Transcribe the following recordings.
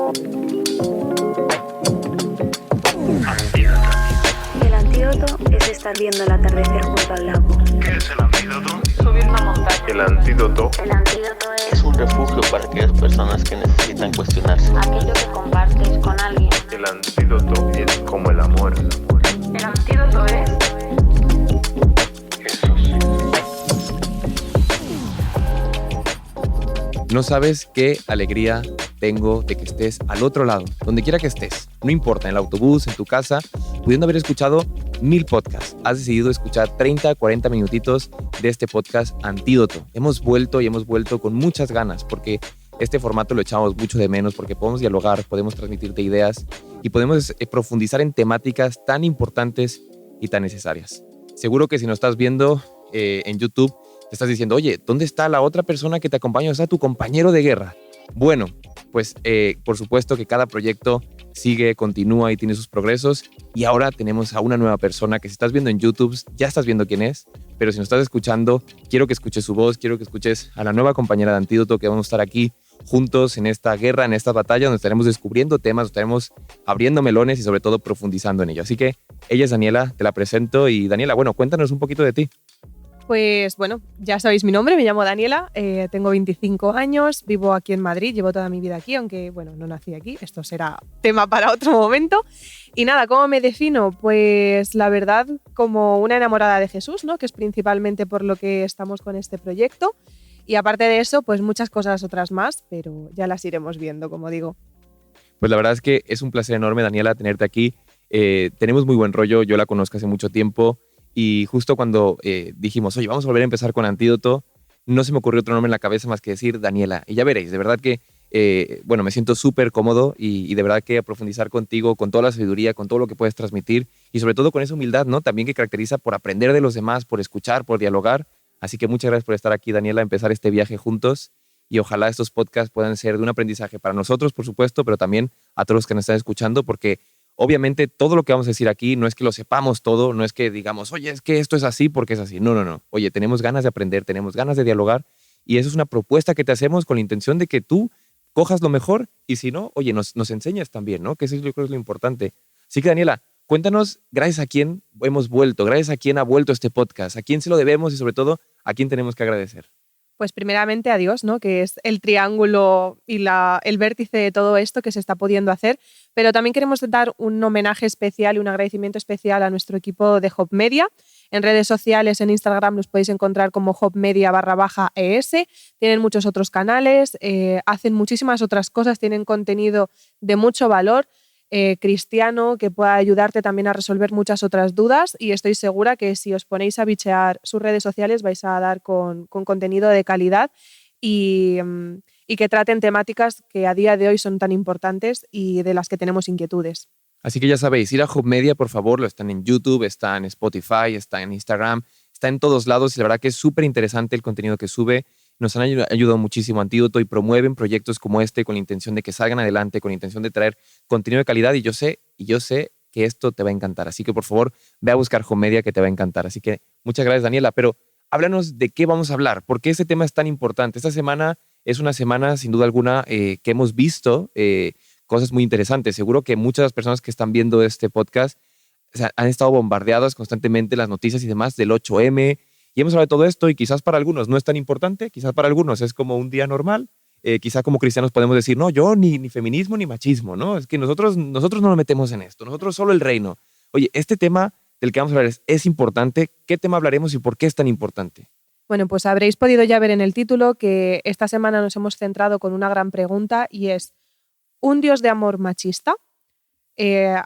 El antídoto es estar viendo el atardecer junto al lago. ¿Qué es el antídoto? Subir una montaña. El antídoto El antídoto Es un refugio para aquellas personas que necesitan cuestionarse. aquello que compartes con alguien. El antídoto es como el amor. El antídoto es Jesús. No sabes qué alegría tengo de que estés al otro lado, donde quiera que estés. No importa, en el autobús, en tu casa, pudiendo haber escuchado 1000 podcasts. Has decidido escuchar 30, 40 minutitos de este podcast Antídoto. Hemos vuelto con muchas ganas porque este formato lo echamos mucho de menos porque podemos dialogar, podemos transmitirte ideas y podemos profundizar en temáticas tan importantes y tan necesarias. Seguro que si nos estás viendo en YouTube, te estás diciendo, oye, ¿dónde está la otra persona que te acompaña? O sea, tu compañero de guerra. Bueno, pues por supuesto que cada proyecto sigue, continúa y tiene sus progresos. Y ahora tenemos a una nueva persona que si estás viendo en YouTube, ya estás viendo quién es. Pero si nos estás escuchando, quiero que escuches su voz, quiero que escuches a la nueva compañera de Antídoto, que vamos a estar aquí juntos en esta guerra, en esta batalla, donde estaremos descubriendo temas, estaremos abriendo melones y sobre todo profundizando en ello. Así que ella es Daniela, te la presento. Y Daniela, bueno, cuéntanos un poquito de ti. Pues bueno, ya sabéis mi nombre, me llamo Daniela, tengo 25 años, vivo aquí en Madrid, llevo toda mi vida aquí, aunque bueno, no nací aquí, esto será tema para otro momento. Y nada, ¿cómo me defino? Pues la verdad, como una enamorada de Jesús, ¿no? Que es principalmente por lo que estamos con este proyecto. Y aparte de eso, pues muchas cosas otras más, pero ya las iremos viendo, como digo. Pues la verdad es que es un placer enorme, Daniela, tenerte aquí. Tenemos muy buen rollo, yo la conozco hace mucho tiempo. Y justo cuando dijimos, oye, vamos a volver a empezar con Antídoto, no se me ocurrió otro nombre en la cabeza más que decir Daniela. Y ya veréis, de verdad que, bueno, me siento súper cómodo y de verdad que profundizar contigo, con toda la sabiduría, con todo lo que puedes transmitir y sobre todo con esa humildad, ¿no? También que caracteriza por aprender de los demás, por escuchar, por dialogar. Así que muchas gracias por estar aquí, Daniela, empezar este viaje juntos y ojalá estos podcasts puedan ser de un aprendizaje para nosotros, por supuesto, pero también a todos los que nos están escuchando porque obviamente todo lo que vamos a decir aquí no es que lo sepamos todo, no es que digamos, oye, es que esto es así porque es así. No, no, no. Oye, tenemos ganas de aprender, tenemos ganas de dialogar y eso es una propuesta que te hacemos con la intención de que tú cojas lo mejor y si no, oye, nos enseñas también, ¿no? Que eso yo creo es lo importante. Así que, Daniela, cuéntanos gracias a quién hemos vuelto, gracias a quién ha vuelto este podcast, a quién se lo debemos y sobre todo a quién tenemos que agradecer. Pues primeramente a Dios, ¿no? Que es el triángulo y el vértice de todo esto que se está pudiendo hacer, pero también queremos dar un homenaje especial y un agradecimiento especial a nuestro equipo de Hop Media. En redes sociales, en Instagram los podéis encontrar como hopmedia_es. Tienen muchos otros canales, hacen muchísimas otras cosas, tienen contenido de mucho valor cristiano que pueda ayudarte también a resolver muchas otras dudas y estoy segura que si os ponéis a bichear sus redes sociales vais a dar con contenido de calidad y que traten temáticas que a día de hoy son tan importantes y de las que tenemos inquietudes. Así que ya sabéis, ir a Hop Media, por favor, lo están en YouTube, está en Spotify, está en Instagram, está en todos lados y la verdad que es súper interesante el contenido que sube. Nos han ayudado muchísimo Antídoto y promueven proyectos como este con la intención de que salgan adelante, con la intención de traer contenido de calidad y yo sé que esto te va a encantar. Así que por favor, ve a buscar Hop Media que te va a encantar. Así que muchas gracias, Daniela, pero háblanos de qué vamos a hablar, por qué este tema es tan importante. Esta semana es una semana, sin duda alguna, que hemos visto cosas muy interesantes. Seguro que muchas de las personas que están viendo este podcast han estado bombardeadas constantemente las noticias y demás del 8M. Y hemos hablado de todo esto y quizás para algunos no es tan importante, quizás para algunos es como un día normal. Quizás como cristianos podemos decir, no, yo ni feminismo ni machismo, ¿no? Es que nosotros no nos metemos en esto, nosotros solo el reino. Oye, este tema del que vamos a hablar es importante. ¿Qué tema hablaremos y por qué es tan importante? Bueno, pues habréis podido ya ver en el título que esta semana nos hemos centrado con una gran pregunta y es, ¿un Dios de amor machista?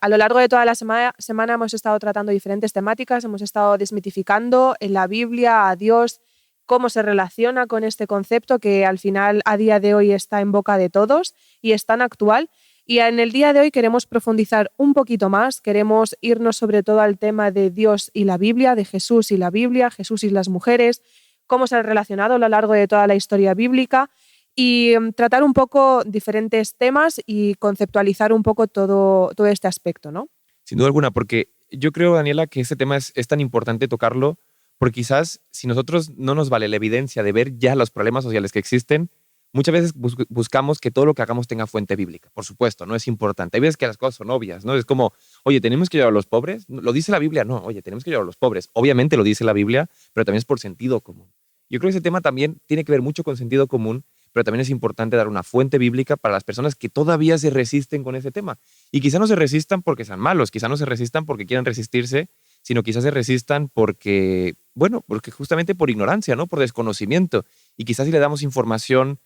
A lo largo de toda la semana hemos estado tratando diferentes temáticas, hemos estado desmitificando en la Biblia a Dios, cómo se relaciona con este concepto que al final a día de hoy está en boca de todos y es tan actual. Y en el día de hoy queremos profundizar un poquito más, queremos irnos sobre todo al tema de Dios y la Biblia, de Jesús y la Biblia, Jesús y las mujeres, cómo se han relacionado a lo largo de toda la historia bíblica y tratar un poco diferentes temas y conceptualizar un poco todo este aspecto, ¿no? Sin duda alguna, porque yo creo, Daniela, que este tema es tan importante tocarlo, porque quizás si nosotros no nos vale la evidencia de ver ya los problemas sociales que existen, muchas veces buscamos que todo lo que hagamos tenga fuente bíblica. Por supuesto, no es importante. Hay veces que las cosas son obvias, ¿no? Es como, oye, ¿tenemos que ayudar a los pobres? ¿Lo dice la Biblia? No, oye, tenemos que ayudar a los pobres. Obviamente lo dice la Biblia, pero también es por sentido común. Yo creo que ese tema también tiene que ver mucho con sentido común, pero también es importante dar una fuente bíblica para las personas que todavía se resisten con ese tema. Y quizá no se resistan porque sean malos, quizá no se resistan porque quieran resistirse, sino quizás se resistan porque justamente por ignorancia, ¿no? Por desconocimiento. Y quizás si le damos información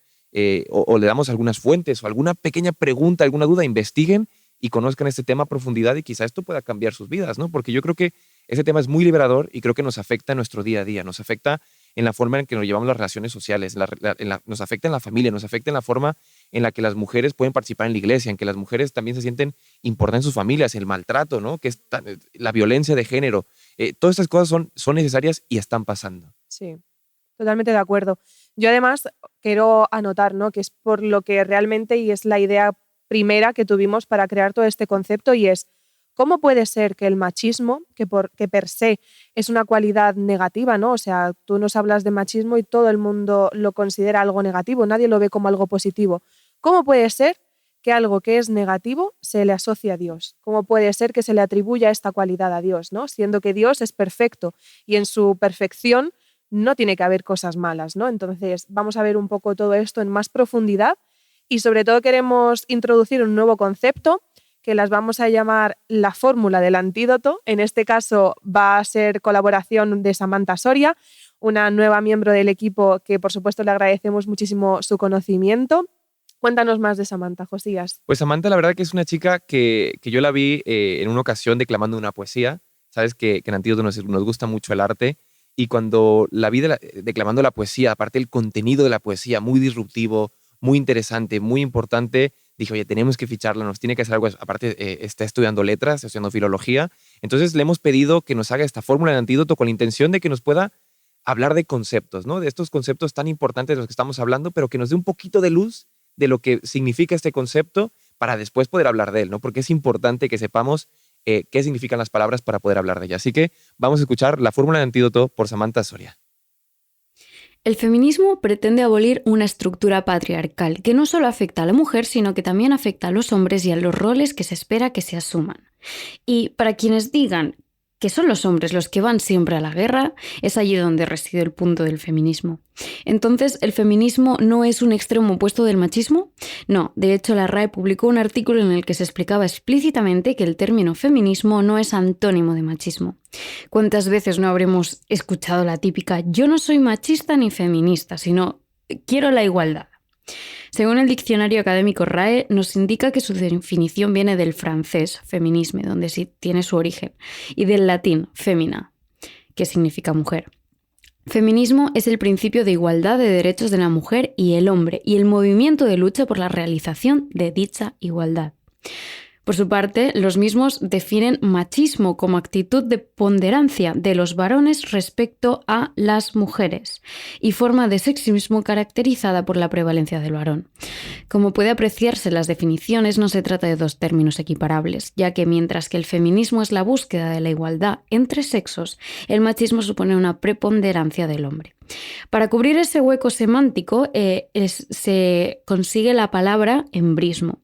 o le damos algunas fuentes o alguna pequeña pregunta, alguna duda, investiguen y conozcan este tema a profundidad y quizá esto pueda cambiar sus vidas, ¿no? Porque yo creo que ese tema es muy liberador y creo que nos afecta en nuestro día a día, nos afecta en la forma en que nos llevamos las relaciones sociales, nos afecta en la familia, nos afecta en la forma en la que las mujeres pueden participar en la iglesia, en que las mujeres también se sienten importantes en sus familias, el maltrato, ¿no? Que es la violencia de género. Todas estas cosas son necesarias y están pasando. Sí, totalmente de acuerdo. Yo además quiero anotar, ¿no? Que es por lo que realmente, y es la idea primera que tuvimos para crear todo este concepto, y es ¿cómo puede ser que el machismo, que per se es una cualidad negativa, ¿no? O sea, tú nos hablas de machismo y todo el mundo lo considera algo negativo, nadie lo ve como algo positivo. ¿Cómo puede ser que algo que es negativo se le asocie a Dios? ¿Cómo puede ser que se le atribuya esta cualidad a Dios, ¿no? Siendo que Dios es perfecto y en su perfección no tiene que haber cosas malas, ¿no? Entonces, vamos a ver un poco todo esto en más profundidad y sobre todo queremos introducir un nuevo concepto que las vamos a llamar la fórmula del antídoto. En este caso va a ser colaboración de Samantha Soria, una nueva miembro del equipo que por supuesto le agradecemos muchísimo su conocimiento. Cuéntanos más de Samantha, Josías. Pues Samantha, la verdad que es una chica que yo la vi en una ocasión declamando una poesía. Sabes que en Antídoto nos gusta mucho el arte y cuando la vi declamando la poesía, aparte el contenido de la poesía, muy disruptivo, muy interesante, muy importante, dije, oye, tenemos que ficharla, nos tiene que hacer algo. Aparte, está estudiando letras, está estudiando filología. Entonces, le hemos pedido que nos haga esta fórmula de antídoto con la intención de que nos pueda hablar de conceptos, ¿no? De estos conceptos tan importantes de los que estamos hablando, pero que nos dé un poquito de luz de lo que significa este concepto para después poder hablar de él, ¿no? Porque es importante que sepamos qué significan las palabras para poder hablar de ellas. Así que vamos a escuchar la fórmula de antídoto por Samantha Soria. El feminismo pretende abolir una estructura patriarcal que no solo afecta a la mujer, sino que también afecta a los hombres y a los roles que se espera que se asuman. Y para quienes digan que son los hombres los que van siempre a la guerra, es allí donde reside el punto del feminismo. Entonces, ¿el feminismo no es un extremo opuesto del machismo? No, de hecho la RAE publicó un artículo en el que se explicaba explícitamente que el término feminismo no es antónimo de machismo. ¿Cuántas veces no habremos escuchado la típica «yo no soy machista ni feminista, sino quiero la igualdad»? Según el diccionario académico RAE, nos indica que su definición viene del francés, feminisme, donde sí tiene su origen, y del latín, femina, que significa mujer. Feminismo es el principio de igualdad de derechos de la mujer y el hombre, y el movimiento de lucha por la realización de dicha igualdad. Por su parte, los mismos definen machismo como actitud de ponderancia de los varones respecto a las mujeres y forma de sexismo caracterizada por la prevalencia del varón. Como puede apreciarse en las definiciones, no se trata de dos términos equiparables, ya que mientras que el feminismo es la búsqueda de la igualdad entre sexos, el machismo supone una preponderancia del hombre. Para cubrir ese hueco semántico se consigue la palabra embrismo,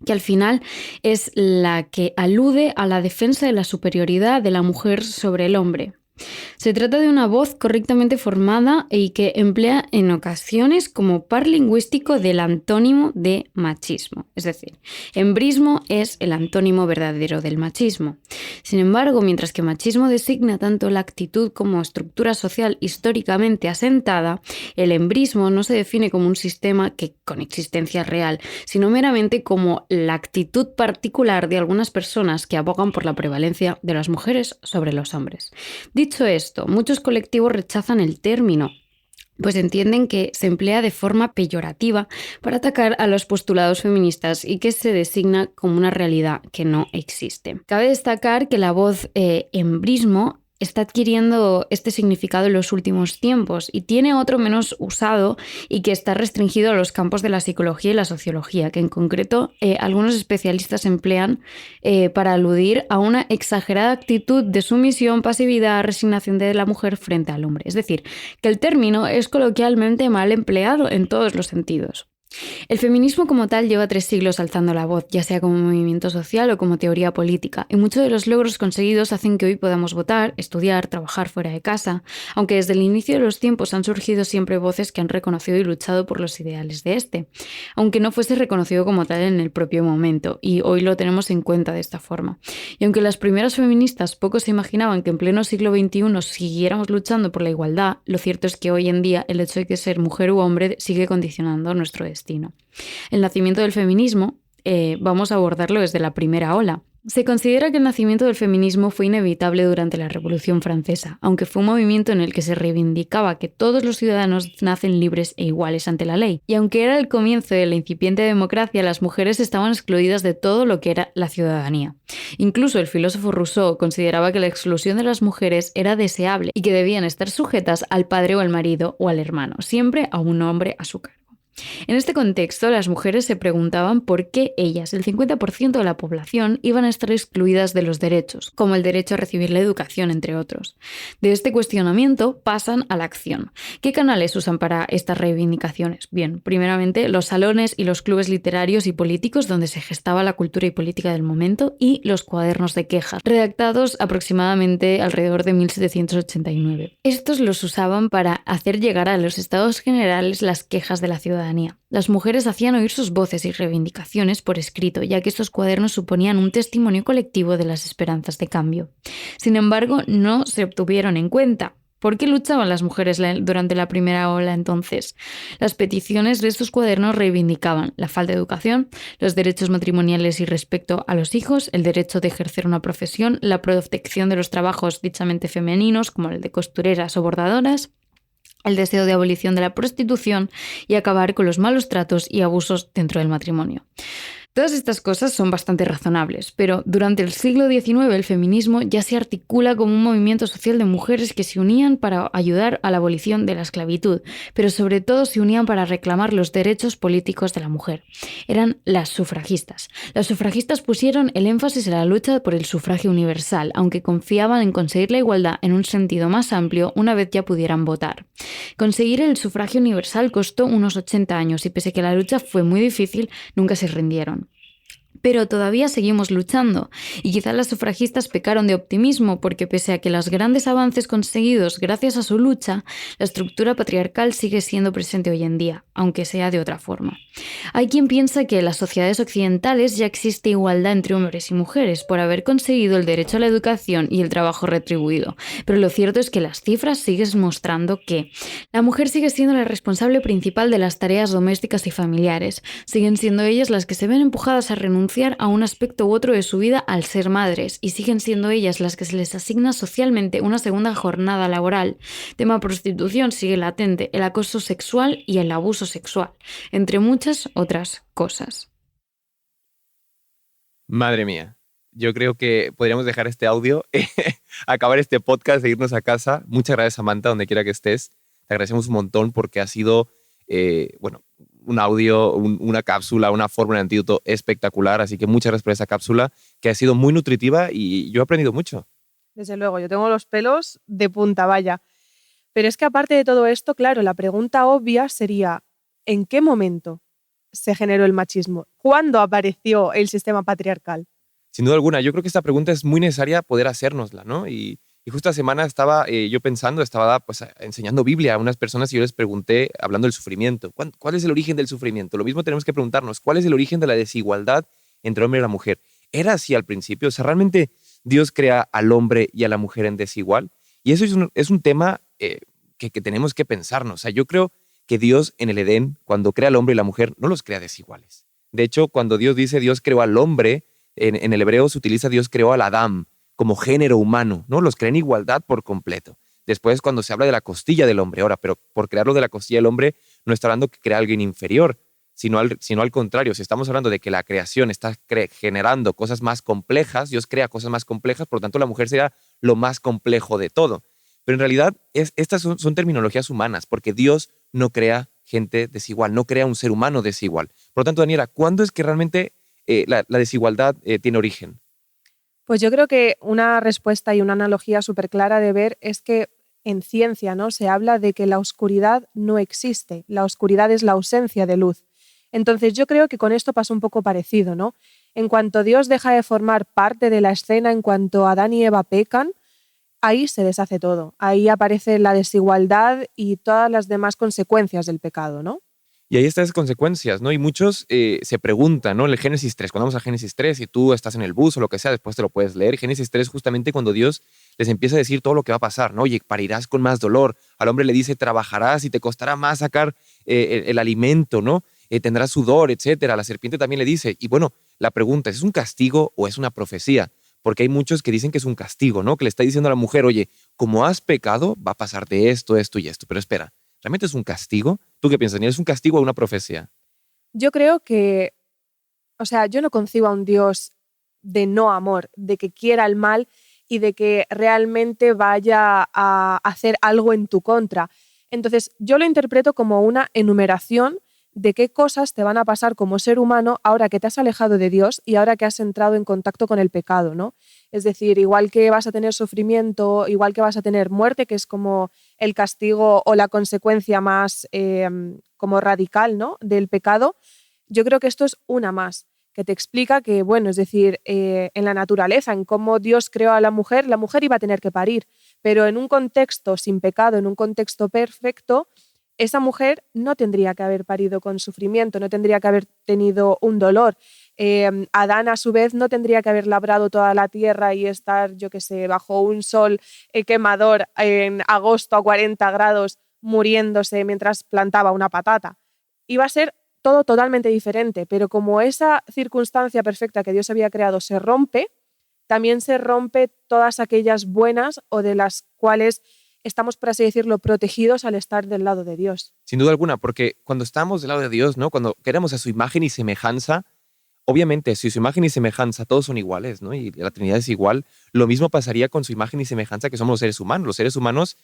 que al final es la que alude a la defensa de la superioridad de la mujer sobre el hombre. Se trata de una voz correctamente formada y que emplea en ocasiones como par lingüístico del antónimo de machismo. Es decir, embrismo es el antónimo verdadero del machismo. Sin embargo, mientras que machismo designa tanto la actitud como estructura social históricamente asentada, el embrismo no se define como un sistema con existencia real, sino meramente como la actitud particular de algunas personas que abogan por la prevalencia de las mujeres sobre los hombres. Dicho esto, muchos colectivos rechazan el término, pues entienden que se emplea de forma peyorativa para atacar a los postulados feministas y que se designa como una realidad que no existe. Cabe destacar que la voz embrismo está adquiriendo este significado en los últimos tiempos y tiene otro menos usado y que está restringido a los campos de la psicología y la sociología, que en concreto algunos especialistas emplean para aludir a una exagerada actitud de sumisión, pasividad, resignación de la mujer frente al hombre. Es decir, que el término es coloquialmente mal empleado en todos los sentidos. El feminismo como tal lleva 3 siglos alzando la voz, ya sea como movimiento social o como teoría política, y muchos de los logros conseguidos hacen que hoy podamos votar, estudiar, trabajar fuera de casa, aunque desde el inicio de los tiempos han surgido siempre voces que han reconocido y luchado por los ideales de este, aunque no fuese reconocido como tal en el propio momento, y hoy lo tenemos en cuenta de esta forma. Y aunque las primeras feministas poco se imaginaban que en pleno siglo XXI siguiéramos luchando por la igualdad, lo cierto es que hoy en día el hecho de que ser mujer u hombre sigue condicionando nuestro destino. El nacimiento del feminismo, vamos a abordarlo desde la primera ola. Se considera que el nacimiento del feminismo fue inevitable durante la Revolución Francesa, aunque fue un movimiento en el que se reivindicaba que todos los ciudadanos nacen libres e iguales ante la ley. Y aunque era el comienzo de la incipiente democracia, las mujeres estaban excluidas de todo lo que era la ciudadanía. Incluso el filósofo Rousseau consideraba que la exclusión de las mujeres era deseable y que debían estar sujetas al padre o al marido o al hermano, siempre a un hombre a su cargo. En este contexto, las mujeres se preguntaban por qué ellas, el 50% de la población, iban a estar excluidas de los derechos, como el derecho a recibir la educación, entre otros. De este cuestionamiento pasan a la acción. ¿Qué canales usan para estas reivindicaciones? Bien, primeramente, los salones y los clubes literarios y políticos donde se gestaba la cultura y política del momento y los cuadernos de quejas, redactados aproximadamente alrededor de 1789. Estos los usaban para hacer llegar a los estados generales las quejas de la ciudadanía. Las mujeres hacían oír sus voces y reivindicaciones por escrito, ya que estos cuadernos suponían un testimonio colectivo de las esperanzas de cambio. Sin embargo, no se obtuvieron en cuenta. ¿Por qué luchaban las mujeres durante la primera ola entonces? Las peticiones de estos cuadernos reivindicaban la falta de educación, los derechos matrimoniales y respecto a los hijos, el derecho de ejercer una profesión, la protección de los trabajos dichamente femeninos, como el de costureras o bordadoras, el deseo de abolición de la prostitución y acabar con los malos tratos y abusos dentro del matrimonio. Todas estas cosas son bastante razonables, pero durante el siglo XIX el feminismo ya se articula como un movimiento social de mujeres que se unían para ayudar a la abolición de la esclavitud, pero sobre todo se unían para reclamar los derechos políticos de la mujer. Eran las sufragistas. Las sufragistas pusieron el énfasis en la lucha por el sufragio universal, aunque confiaban en conseguir la igualdad en un sentido más amplio una vez ya pudieran votar. Conseguir el sufragio universal costó unos 80 años y pese a que la lucha fue muy difícil, nunca se rindieron. Pero todavía seguimos luchando y quizás las sufragistas pecaron de optimismo porque pese a que los grandes avances conseguidos gracias a su lucha, la estructura patriarcal sigue siendo presente hoy en día, aunque sea de otra forma. Hay quien piensa que en las sociedades occidentales ya existe igualdad entre hombres y mujeres por haber conseguido el derecho a la educación y el trabajo retribuido, pero lo cierto es que las cifras siguen mostrando que la mujer sigue siendo la responsable principal de las tareas domésticas y familiares, siguen siendo ellas las que se ven empujadas a renunciar a un aspecto u otro de su vida al ser madres y siguen siendo ellas las que se les asigna socialmente una segunda jornada laboral. Tema prostitución sigue latente, el acoso sexual y el abuso sexual, entre muchas otras cosas. Madre mía, yo creo que podríamos dejar este audio, acabar este podcast e irnos a casa. Muchas gracias, Samantha, donde quiera que estés. Te agradecemos un montón porque ha sido, un audio, una cápsula, una fórmula de antídoto espectacular. Así que muchas gracias por esa cápsula que ha sido muy nutritiva y yo he aprendido mucho. Desde luego, yo tengo los pelos de punta, vaya. Pero es que aparte de todo esto, claro, la pregunta obvia sería ¿en qué momento se generó el machismo? ¿Cuándo apareció el sistema patriarcal? Sin duda alguna, yo creo que esta pregunta es muy necesaria poder hacérnosla, ¿no? Y justo esta semana estaba estaba pues, enseñando Biblia a unas personas y yo les pregunté, hablando del sufrimiento, ¿cuál es el origen del sufrimiento? Lo mismo tenemos que preguntarnos, ¿cuál es el origen de la desigualdad entre el hombre y la mujer? ¿Era así al principio? O sea, ¿realmente Dios crea al hombre y a la mujer en desigual? Y eso es un tema que tenemos que pensarnos. O sea, yo creo que Dios en el Edén, cuando crea al hombre y la mujer, no los crea desiguales. De hecho, cuando Dios dice Dios creó al hombre, en el hebreo se utiliza Dios creó al Adán como género humano, ¿no? Los crea en igualdad por completo. Después, cuando se habla de la costilla del hombre, ahora, pero por crearlo de la costilla del hombre, no está hablando que crea a alguien inferior, sino al contrario. Si estamos hablando de que la creación está generando cosas más complejas, Dios crea cosas más complejas, por lo tanto la mujer será lo más complejo de todo. Pero en realidad estas son terminologías humanas, porque Dios no crea gente desigual, no crea un ser humano desigual. Por lo tanto, Daniela, ¿cuándo es que realmente la desigualdad tiene origen? Pues yo creo que una respuesta y una analogía súper clara de ver es que en ciencia, ¿no?, se habla de que la oscuridad no existe, la oscuridad es la ausencia de luz. Entonces yo creo que con esto pasa un poco parecido, ¿no? En cuanto Dios deja de formar parte de la escena, en cuanto Adán y Eva pecan, ahí se deshace todo. Ahí aparece la desigualdad y todas las demás consecuencias del pecado, ¿no? Y ahí están esas consecuencias, ¿no? Y muchos se preguntan, ¿no? En el Génesis 3, cuando vamos a Génesis 3 y tú estás en el bus o lo que sea, después te lo puedes leer. Génesis 3 justamente cuando Dios les empieza a decir todo lo que va a pasar, ¿no? Oye, parirás con más dolor. Al hombre le dice, trabajarás y te costará más sacar el alimento, ¿no? Tendrás sudor, etcétera. La serpiente también le dice. Y bueno, la pregunta, ¿es un castigo o es una profecía? Porque hay muchos que dicen que es un castigo, ¿no? Que le está diciendo a la mujer, oye, como has pecado, va a pasarte esto, esto y esto. Pero espera, ¿realmente es un castigo? ¿Tú qué piensas, Daniel? ¿Es un castigo o una profecía? Yo creo que, yo no concibo a un Dios de no amor, de que quiera el mal y de que realmente vaya a hacer algo en tu contra. Entonces, yo lo interpreto como una enumeración de qué cosas te van a pasar como ser humano ahora que te has alejado de Dios y ahora que has entrado en contacto con el pecado, ¿no? Es decir, igual que vas a tener sufrimiento, igual que vas a tener muerte, que es como el castigo o la consecuencia más como radical, ¿no?, del pecado, yo creo que esto es una más, que te explica que, bueno, es decir, en la naturaleza, en cómo Dios creó a la mujer iba a tener que parir, pero en un contexto sin pecado, en un contexto perfecto, esa mujer no tendría que haber parido con sufrimiento, no tendría que haber tenido un dolor. Adán, a su vez, no tendría que haber labrado toda la tierra y estar, yo qué sé, bajo un sol quemador en agosto a 40 grados muriéndose mientras plantaba una patata. Iba a ser todo totalmente diferente, pero como esa circunstancia perfecta que Dios había creado se rompe, también se rompe todas aquellas buenas o de las cuales estamos, por así decirlo, protegidos al estar del lado de Dios. Sin duda alguna, porque cuando estamos del lado de Dios, ¿no? Cuando queremos a su imagen y semejanza, obviamente, si su imagen y semejanza todos son iguales, ¿no? Y la Trinidad es igual, lo mismo pasaría con su imagen y semejanza que somos los seres humanos. Los seres humanos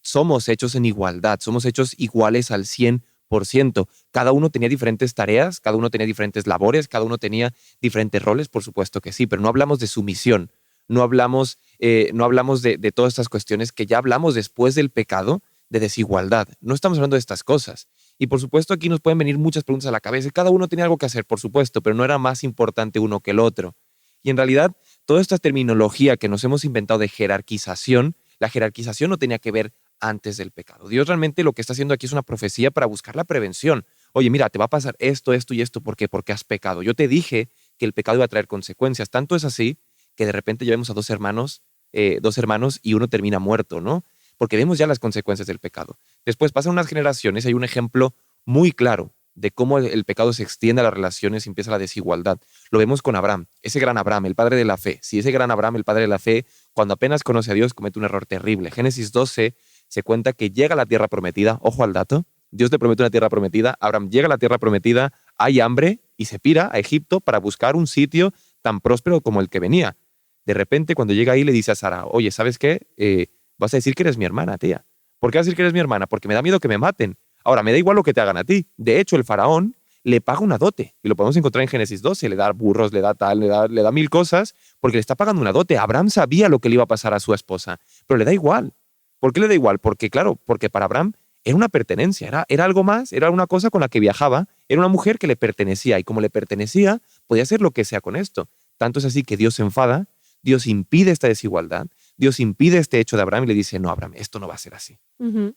somos hechos en igualdad, somos hechos iguales al 100%. Cada uno tenía diferentes tareas, cada uno tenía diferentes labores, cada uno tenía diferentes roles, por supuesto que sí, pero no hablamos de sumisión. No hablamos de todas estas cuestiones que ya hablamos después del pecado, de desigualdad. No estamos hablando de estas cosas. Y por supuesto aquí nos pueden venir muchas preguntas a la cabeza. Cada uno tenía algo que hacer, por supuesto, pero no era más importante uno que el otro. Y en realidad, toda esta terminología que nos hemos inventado de jerarquización, la jerarquización no tenía que ver antes del pecado. Dios realmente lo que está haciendo aquí es una profecía para buscar la prevención. Oye, mira, te va a pasar esto, esto y esto. ¿Por qué? Porque has pecado. Yo te dije que el pecado iba a traer consecuencias. Tanto es así que de repente ya vemos a dos hermanos y uno termina muerto, ¿no? Porque vemos ya las consecuencias del pecado. Después pasan unas generaciones y hay un ejemplo muy claro de cómo el pecado se extiende a las relaciones y empieza la desigualdad. Lo vemos con Abraham, ese gran Abraham, el padre de la fe. Si ese gran Abraham, el padre de la fe, cuando apenas conoce a Dios, comete un error terrible. Génesis 12 se cuenta que llega a la tierra prometida, ojo al dato, Dios le promete una tierra prometida, Abraham llega a la tierra prometida, hay hambre y se pira a Egipto para buscar un sitio tan próspero como el que venía. De repente, cuando llega ahí, le dice a Sara, oye, ¿sabes qué? Vas a decir que eres mi hermana, tía. ¿Por qué vas a decir que eres mi hermana? Porque me da miedo que me maten. Ahora, me da igual lo que te hagan a ti. De hecho, el faraón le paga una dote. Y lo podemos encontrar en Génesis 12. Le da burros, le da tal, le da mil cosas, porque le está pagando una dote. Abraham sabía lo que le iba a pasar a su esposa, pero le da igual. ¿Por qué le da igual? Porque, claro, porque para Abraham era una pertenencia, era algo más, era una cosa con la que viajaba, era una mujer que le pertenecía, y como le pertenecía, podía hacer lo que sea con esto. Tanto es así que Dios se enfada, Dios impide esta desigualdad, Dios impide este hecho de Abraham y le dice, no, Abraham, esto no va a ser así. Uh-huh.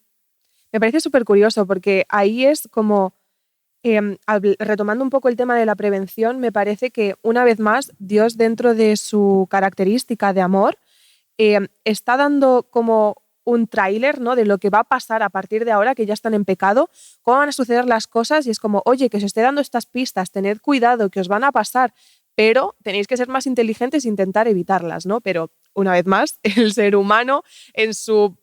Me parece súper curioso porque ahí es como, retomando un poco el tema de la prevención, me parece que una vez más Dios, dentro de su característica de amor, está dando como un tráiler, ¿no?, de lo que va a pasar a partir de ahora que ya están en pecado, cómo van a suceder las cosas, y es como, oye, que os esté dando estas pistas, tened cuidado, que os van a pasar, pero tenéis que ser más inteligentes e intentar evitarlas, ¿no? Pero, una vez más, el ser humano, en su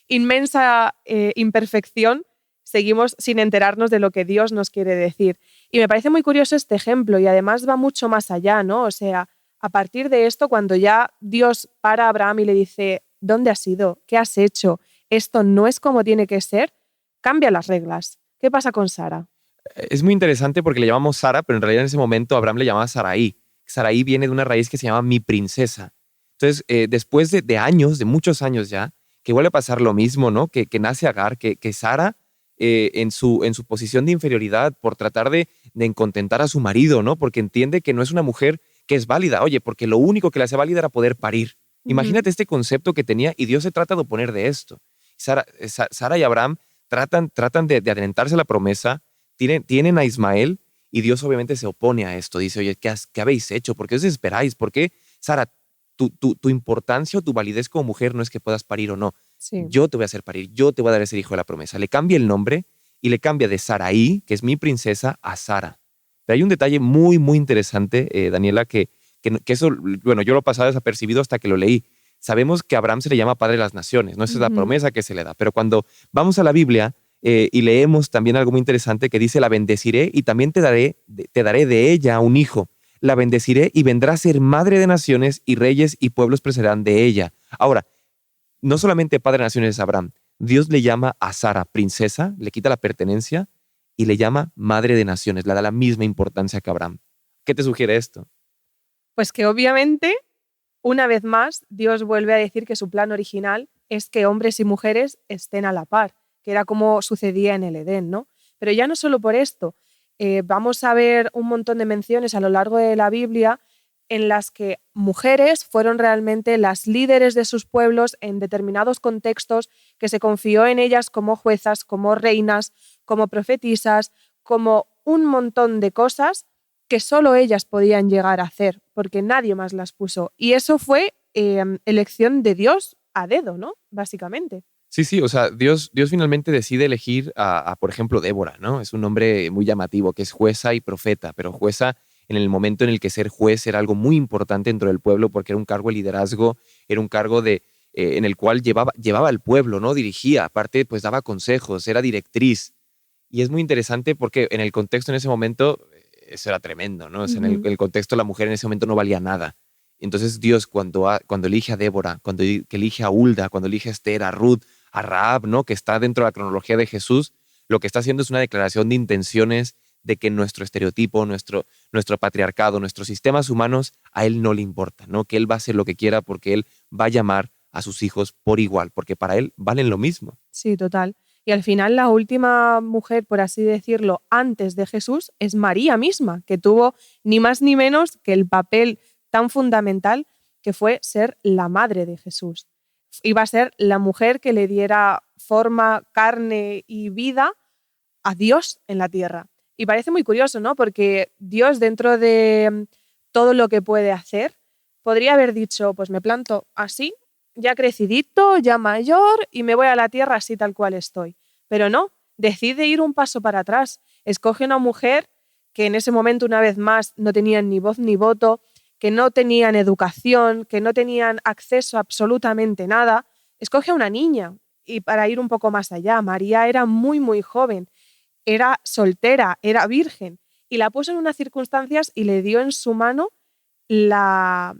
inmensa imperfección, seguimos sin enterarnos de lo que Dios nos quiere decir. Y me parece muy curioso este ejemplo y además va mucho más allá, ¿no? O sea, a partir de esto, cuando ya Dios para a Abraham y le dice, ¿dónde has ido? ¿Qué has hecho? Esto no es como tiene que ser, cambia las reglas. ¿Qué pasa con Sara? Es muy interesante porque le llamamos Sara, pero en realidad en ese momento Abraham le llamaba Saraí. Saraí viene de una raíz que se llama mi princesa. Entonces, después de años, de muchos años ya, que vuelve a pasar lo mismo, ¿no? Que nace Agar, que Sara, en su posición de inferioridad, por tratar de contentar a su marido, ¿no? Porque entiende que no es una mujer que es válida. Oye, porque lo único que le hace válida era poder parir. Imagínate este concepto que tenía y Dios se trata de oponer de esto. Sara y Abraham tratan de adelantarse a la promesa, tienen a Ismael y Dios obviamente se opone a esto. Dice, oye, ¿qué habéis hecho? ¿Por qué os desesperáis? ¿Por qué, Sara, tu importancia o tu validez como mujer no es que puedas parir o no? Sí. Yo te voy a hacer parir, yo te voy a dar ese hijo de la promesa. Le cambia el nombre y le cambia de Saraí, que es mi princesa, a Sara. Pero hay un detalle muy, muy interesante, Daniela, que eso, bueno, yo lo pasaba desapercibido hasta que lo leí. Sabemos que a Abraham se le llama padre de las naciones, no esa es la promesa que se le da. Pero cuando vamos a la Biblia y leemos también algo muy interesante que dice, la bendeciré y también te daré de ella un hijo. La bendeciré y vendrá a ser madre de naciones y reyes y pueblos procederán de ella. Ahora, no solamente padre de naciones es Abraham, Dios le llama a Sara princesa, le quita la pertenencia y le llama madre de naciones, le da la misma importancia que Abraham. ¿Qué te sugiere esto? Pues que obviamente, una vez más, Dios vuelve a decir que su plan original es que hombres y mujeres estén a la par, que era como sucedía en el Edén, ¿no? Pero ya no solo por esto, vamos a ver un montón de menciones a lo largo de la Biblia en las que mujeres fueron realmente las líderes de sus pueblos en determinados contextos, que se confió en ellas como juezas, como reinas, como profetisas, como un montón de cosas que solo ellas podían llegar a hacer, porque nadie más las puso. Y eso fue elección de Dios a dedo, ¿no? Básicamente. Sí, o sea, Dios finalmente decide elegir por ejemplo, Débora, ¿no? Es un nombre muy llamativo, que es jueza y profeta, pero jueza en el momento en el que ser juez era algo muy importante dentro del pueblo porque era un cargo de liderazgo, era un cargo en el cual llevaba al pueblo, ¿no? Dirigía, aparte pues daba consejos, era directriz. Y es muy interesante porque en el contexto en ese momento eso era tremendo, ¿no? O sea, en el contexto la mujer en ese momento no valía nada. Entonces Dios cuando elige a Débora, cuando elige a Hulda, cuando elige a Esther, a Ruth, a Rahab, ¿no? Que está dentro de la cronología de Jesús, lo que está haciendo es una declaración de intenciones de que nuestro estereotipo, nuestro patriarcado, nuestros sistemas humanos, a él no le importa, ¿no? Que él va a hacer lo que quiera porque él va a llamar a sus hijos por igual, porque para él valen lo mismo. Sí, total. Y al final la última mujer, por así decirlo, antes de Jesús es María misma, que tuvo ni más ni menos que el papel tan fundamental que fue ser la madre de Jesús. Iba a ser la mujer que le diera forma, carne y vida a Dios en la tierra. Y parece muy curioso, ¿no? Porque Dios, dentro de todo lo que puede hacer, podría haber dicho, pues me planto así, ya crecidito, ya mayor, y me voy a la tierra así tal cual estoy. Pero no, decide ir un paso para atrás. Escoge una mujer que en ese momento, una vez más, no tenían ni voz ni voto, que no tenían educación, que no tenían acceso a absolutamente nada. Escoge a una niña. Y para ir un poco más allá, María era muy, muy joven. Era soltera, era virgen, y la puso en unas circunstancias y le dio en su mano la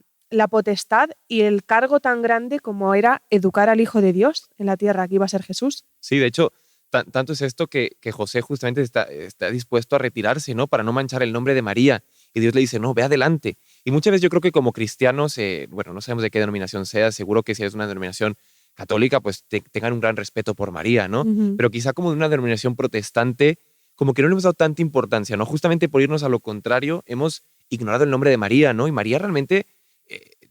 potestad y el cargo tan grande como era educar al Hijo de Dios en la tierra, que iba a ser Jesús. Sí, de hecho, tanto es esto que José justamente está dispuesto a retirarse, ¿no? Para no manchar el nombre de María. Y Dios le dice, no, ve adelante. Y muchas veces yo creo que como cristianos, bueno, no sabemos de qué denominación sea, seguro que si es una denominación católica, pues tengan un gran respeto por María, ¿no? Pero quizá como de una denominación protestante, como que no le hemos dado tanta importancia, ¿no? Justamente por irnos a lo contrario, hemos ignorado el nombre de María, ¿no? Y María realmente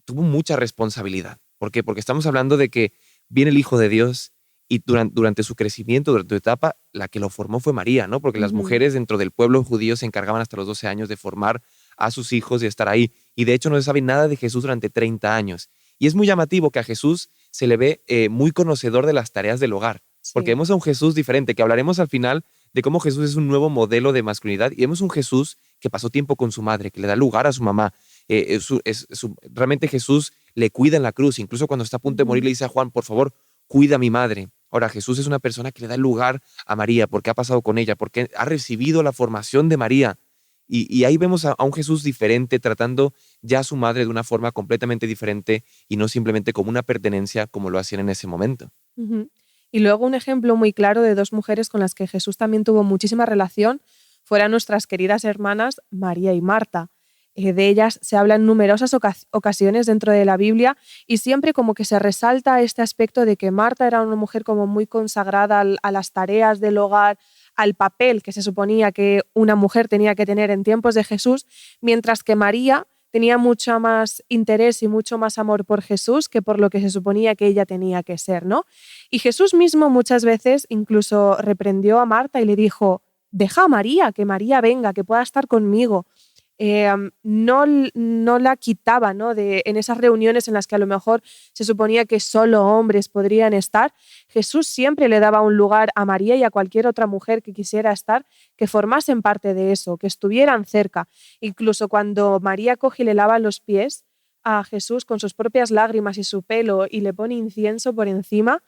tuvo mucha responsabilidad. ¿Por qué? Porque estamos hablando de que viene el Hijo de Dios y durante su crecimiento, durante su etapa, la que lo formó fue María, ¿no? Porque las mujeres dentro del pueblo judío se encargaban hasta los 12 años de formar a sus hijos y estar ahí. Y de hecho no se sabe nada de Jesús durante 30 años. Y es muy llamativo que a Jesús se le ve muy conocedor de las tareas del hogar. Sí. Porque vemos a un Jesús diferente, que hablaremos al final de cómo Jesús es un nuevo modelo de masculinidad. Y vemos un Jesús que pasó tiempo con su madre, que le da lugar a su mamá. Realmente Jesús le cuida en la cruz. Incluso cuando está a punto de morir le dice a Juan, por favor, cuida a mi madre. Ahora, Jesús es una persona que le da el lugar a María porque ha pasado con ella, porque ha recibido la formación de María. Y ahí vemos a un Jesús diferente, tratando ya a su madre de una forma completamente diferente y no simplemente como una pertenencia como lo hacían en ese momento. Ujú. Y luego un ejemplo muy claro de dos mujeres con las que Jesús también tuvo muchísima relación fueron nuestras queridas hermanas María y Marta. De ellas se habla en numerosas ocasiones dentro de la Biblia y siempre como que se resalta este aspecto de que Marta era una mujer como muy consagrada a las tareas del hogar, al papel que se suponía que una mujer tenía que tener en tiempos de Jesús, mientras que María tenía mucho más interés y mucho más amor por Jesús que por lo que se suponía que ella tenía que ser, ¿no? Y Jesús mismo muchas veces incluso reprendió a Marta y le dijo: deja a María, que María venga, que pueda estar conmigo. No la quitaba, ¿no? En esas reuniones en las que a lo mejor se suponía que solo hombres podrían estar. Jesús siempre le daba un lugar a María y a cualquier otra mujer que quisiera estar, que formasen parte de eso, que estuvieran cerca. Incluso cuando María coge y le lava los pies a Jesús con sus propias lágrimas y su pelo y le pone incienso por encima,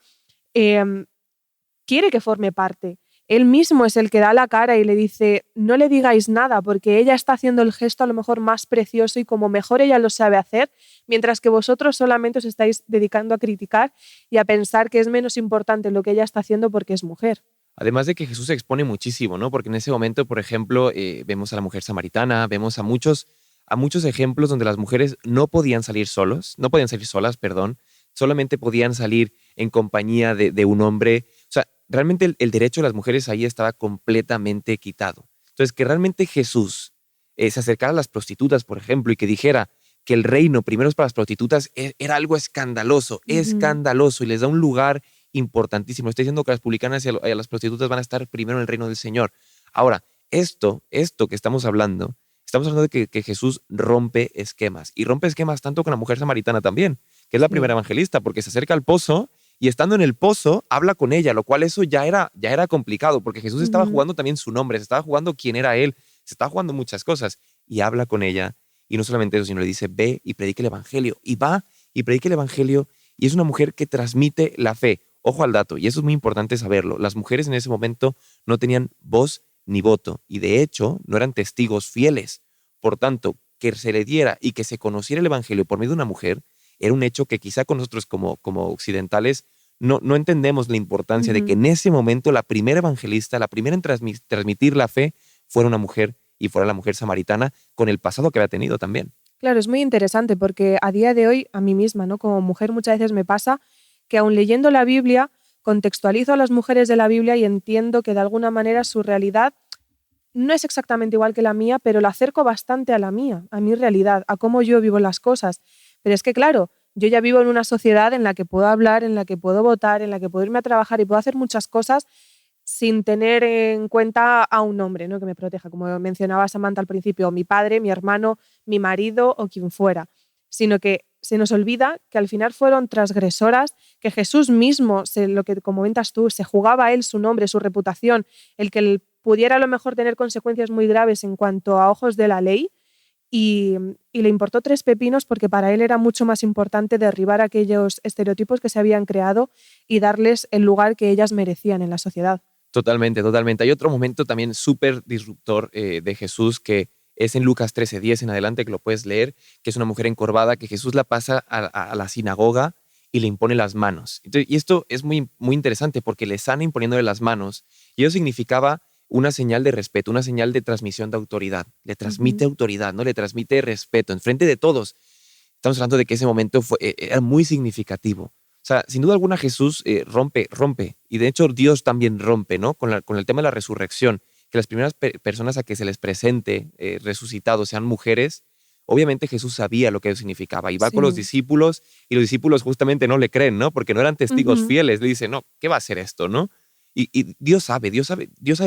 quiere que forme parte. Él mismo es el que da la cara y le dice: no le digáis nada, porque ella está haciendo el gesto a lo mejor más precioso y como mejor ella lo sabe hacer, mientras que vosotros solamente os estáis dedicando a criticar y a pensar que es menos importante lo que ella está haciendo porque es mujer. Además de que Jesús se expone muchísimo, ¿no? Porque en ese momento, por ejemplo, vemos a la mujer samaritana, vemos a muchos ejemplos donde las mujeres no podían salir solas, solamente podían salir en compañía de un hombre. O sea, realmente el derecho de las mujeres ahí estaba completamente quitado. Entonces, que realmente Jesús se acercara a las prostitutas, por ejemplo, y que dijera que el reino primero es para las prostitutas, era algo escandaloso, escandaloso, y les da un lugar importantísimo. Está diciendo que las publicanas y las prostitutas van a estar primero en el reino del Señor. Ahora, esto que estamos hablando de que Jesús rompe esquemas, y rompe esquemas tanto con la mujer samaritana también, que es la primera evangelista, porque se acerca al pozo y estando en el pozo habla con ella, lo cual eso ya era complicado, porque Jesús estaba jugando también su nombre, se estaba jugando quién era él, se estaba jugando muchas cosas, y habla con ella, y no solamente eso, sino le dice: ve y predica el evangelio, y va y predica el evangelio, y es una mujer que transmite la fe. Ojo al dato, y eso es muy importante saberlo, las mujeres en ese momento no tenían voz ni voto, y de hecho no eran testigos fieles. Por tanto, que se le diera y que se conociera el evangelio por medio de una mujer era un hecho que quizá con nosotros como occidentales no entendemos la importancia de que en ese momento la primera evangelista, la primera en transmitir la fe, fuera una mujer, y fuera la mujer samaritana, con el pasado que había tenido también. Claro, es muy interesante porque a día de hoy, a mí misma, ¿no? Como mujer, muchas veces me pasa que aun leyendo la Biblia, contextualizo a las mujeres de la Biblia y entiendo que de alguna manera su realidad no es exactamente igual que la mía, pero la acerco bastante a la mía, a mi realidad, a cómo yo vivo las cosas. Pero es que, claro, yo ya vivo en una sociedad en la que puedo hablar, en la que puedo votar, en la que puedo irme a trabajar y puedo hacer muchas cosas sin tener en cuenta a un hombre, ¿no? Que me proteja, como mencionaba Samantha al principio, o mi padre, mi hermano, mi marido o quien fuera, sino que se nos olvida que al final fueron transgresoras, que Jesús mismo, lo que comentas tú, se jugaba a él su nombre, su reputación, el que él pudiera a lo mejor tener consecuencias muy graves en cuanto a ojos de la ley, y le importó tres pepinos porque para él era mucho más importante derribar aquellos estereotipos que se habían creado y darles el lugar que ellas merecían en la sociedad. Totalmente, totalmente. Hay otro momento también súper disruptor de Jesús, que es en Lucas 13:10 en adelante, que lo puedes leer, que es una mujer encorvada que Jesús la pasa a la sinagoga y le impone las manos. Entonces, y esto es muy, muy interesante porque le sana imponiéndole las manos, y eso significaba una señal de respeto, una señal de transmisión de autoridad. Le transmite autoridad, ¿no? Le transmite respeto en frente de todos. Estamos hablando de que ese momento era muy significativo. O sea, sin duda alguna Jesús rompe. Y de hecho Dios también rompe, ¿no? Con el tema de la resurrección. Que las primeras personas a que se les presente resucitados sean mujeres. Obviamente Jesús sabía lo que eso significaba. Y va con los discípulos, y los discípulos justamente no le creen, ¿no? Porque no eran testigos fieles. Le dice: no, ¿qué va a hacer esto, no? Y Dios sabe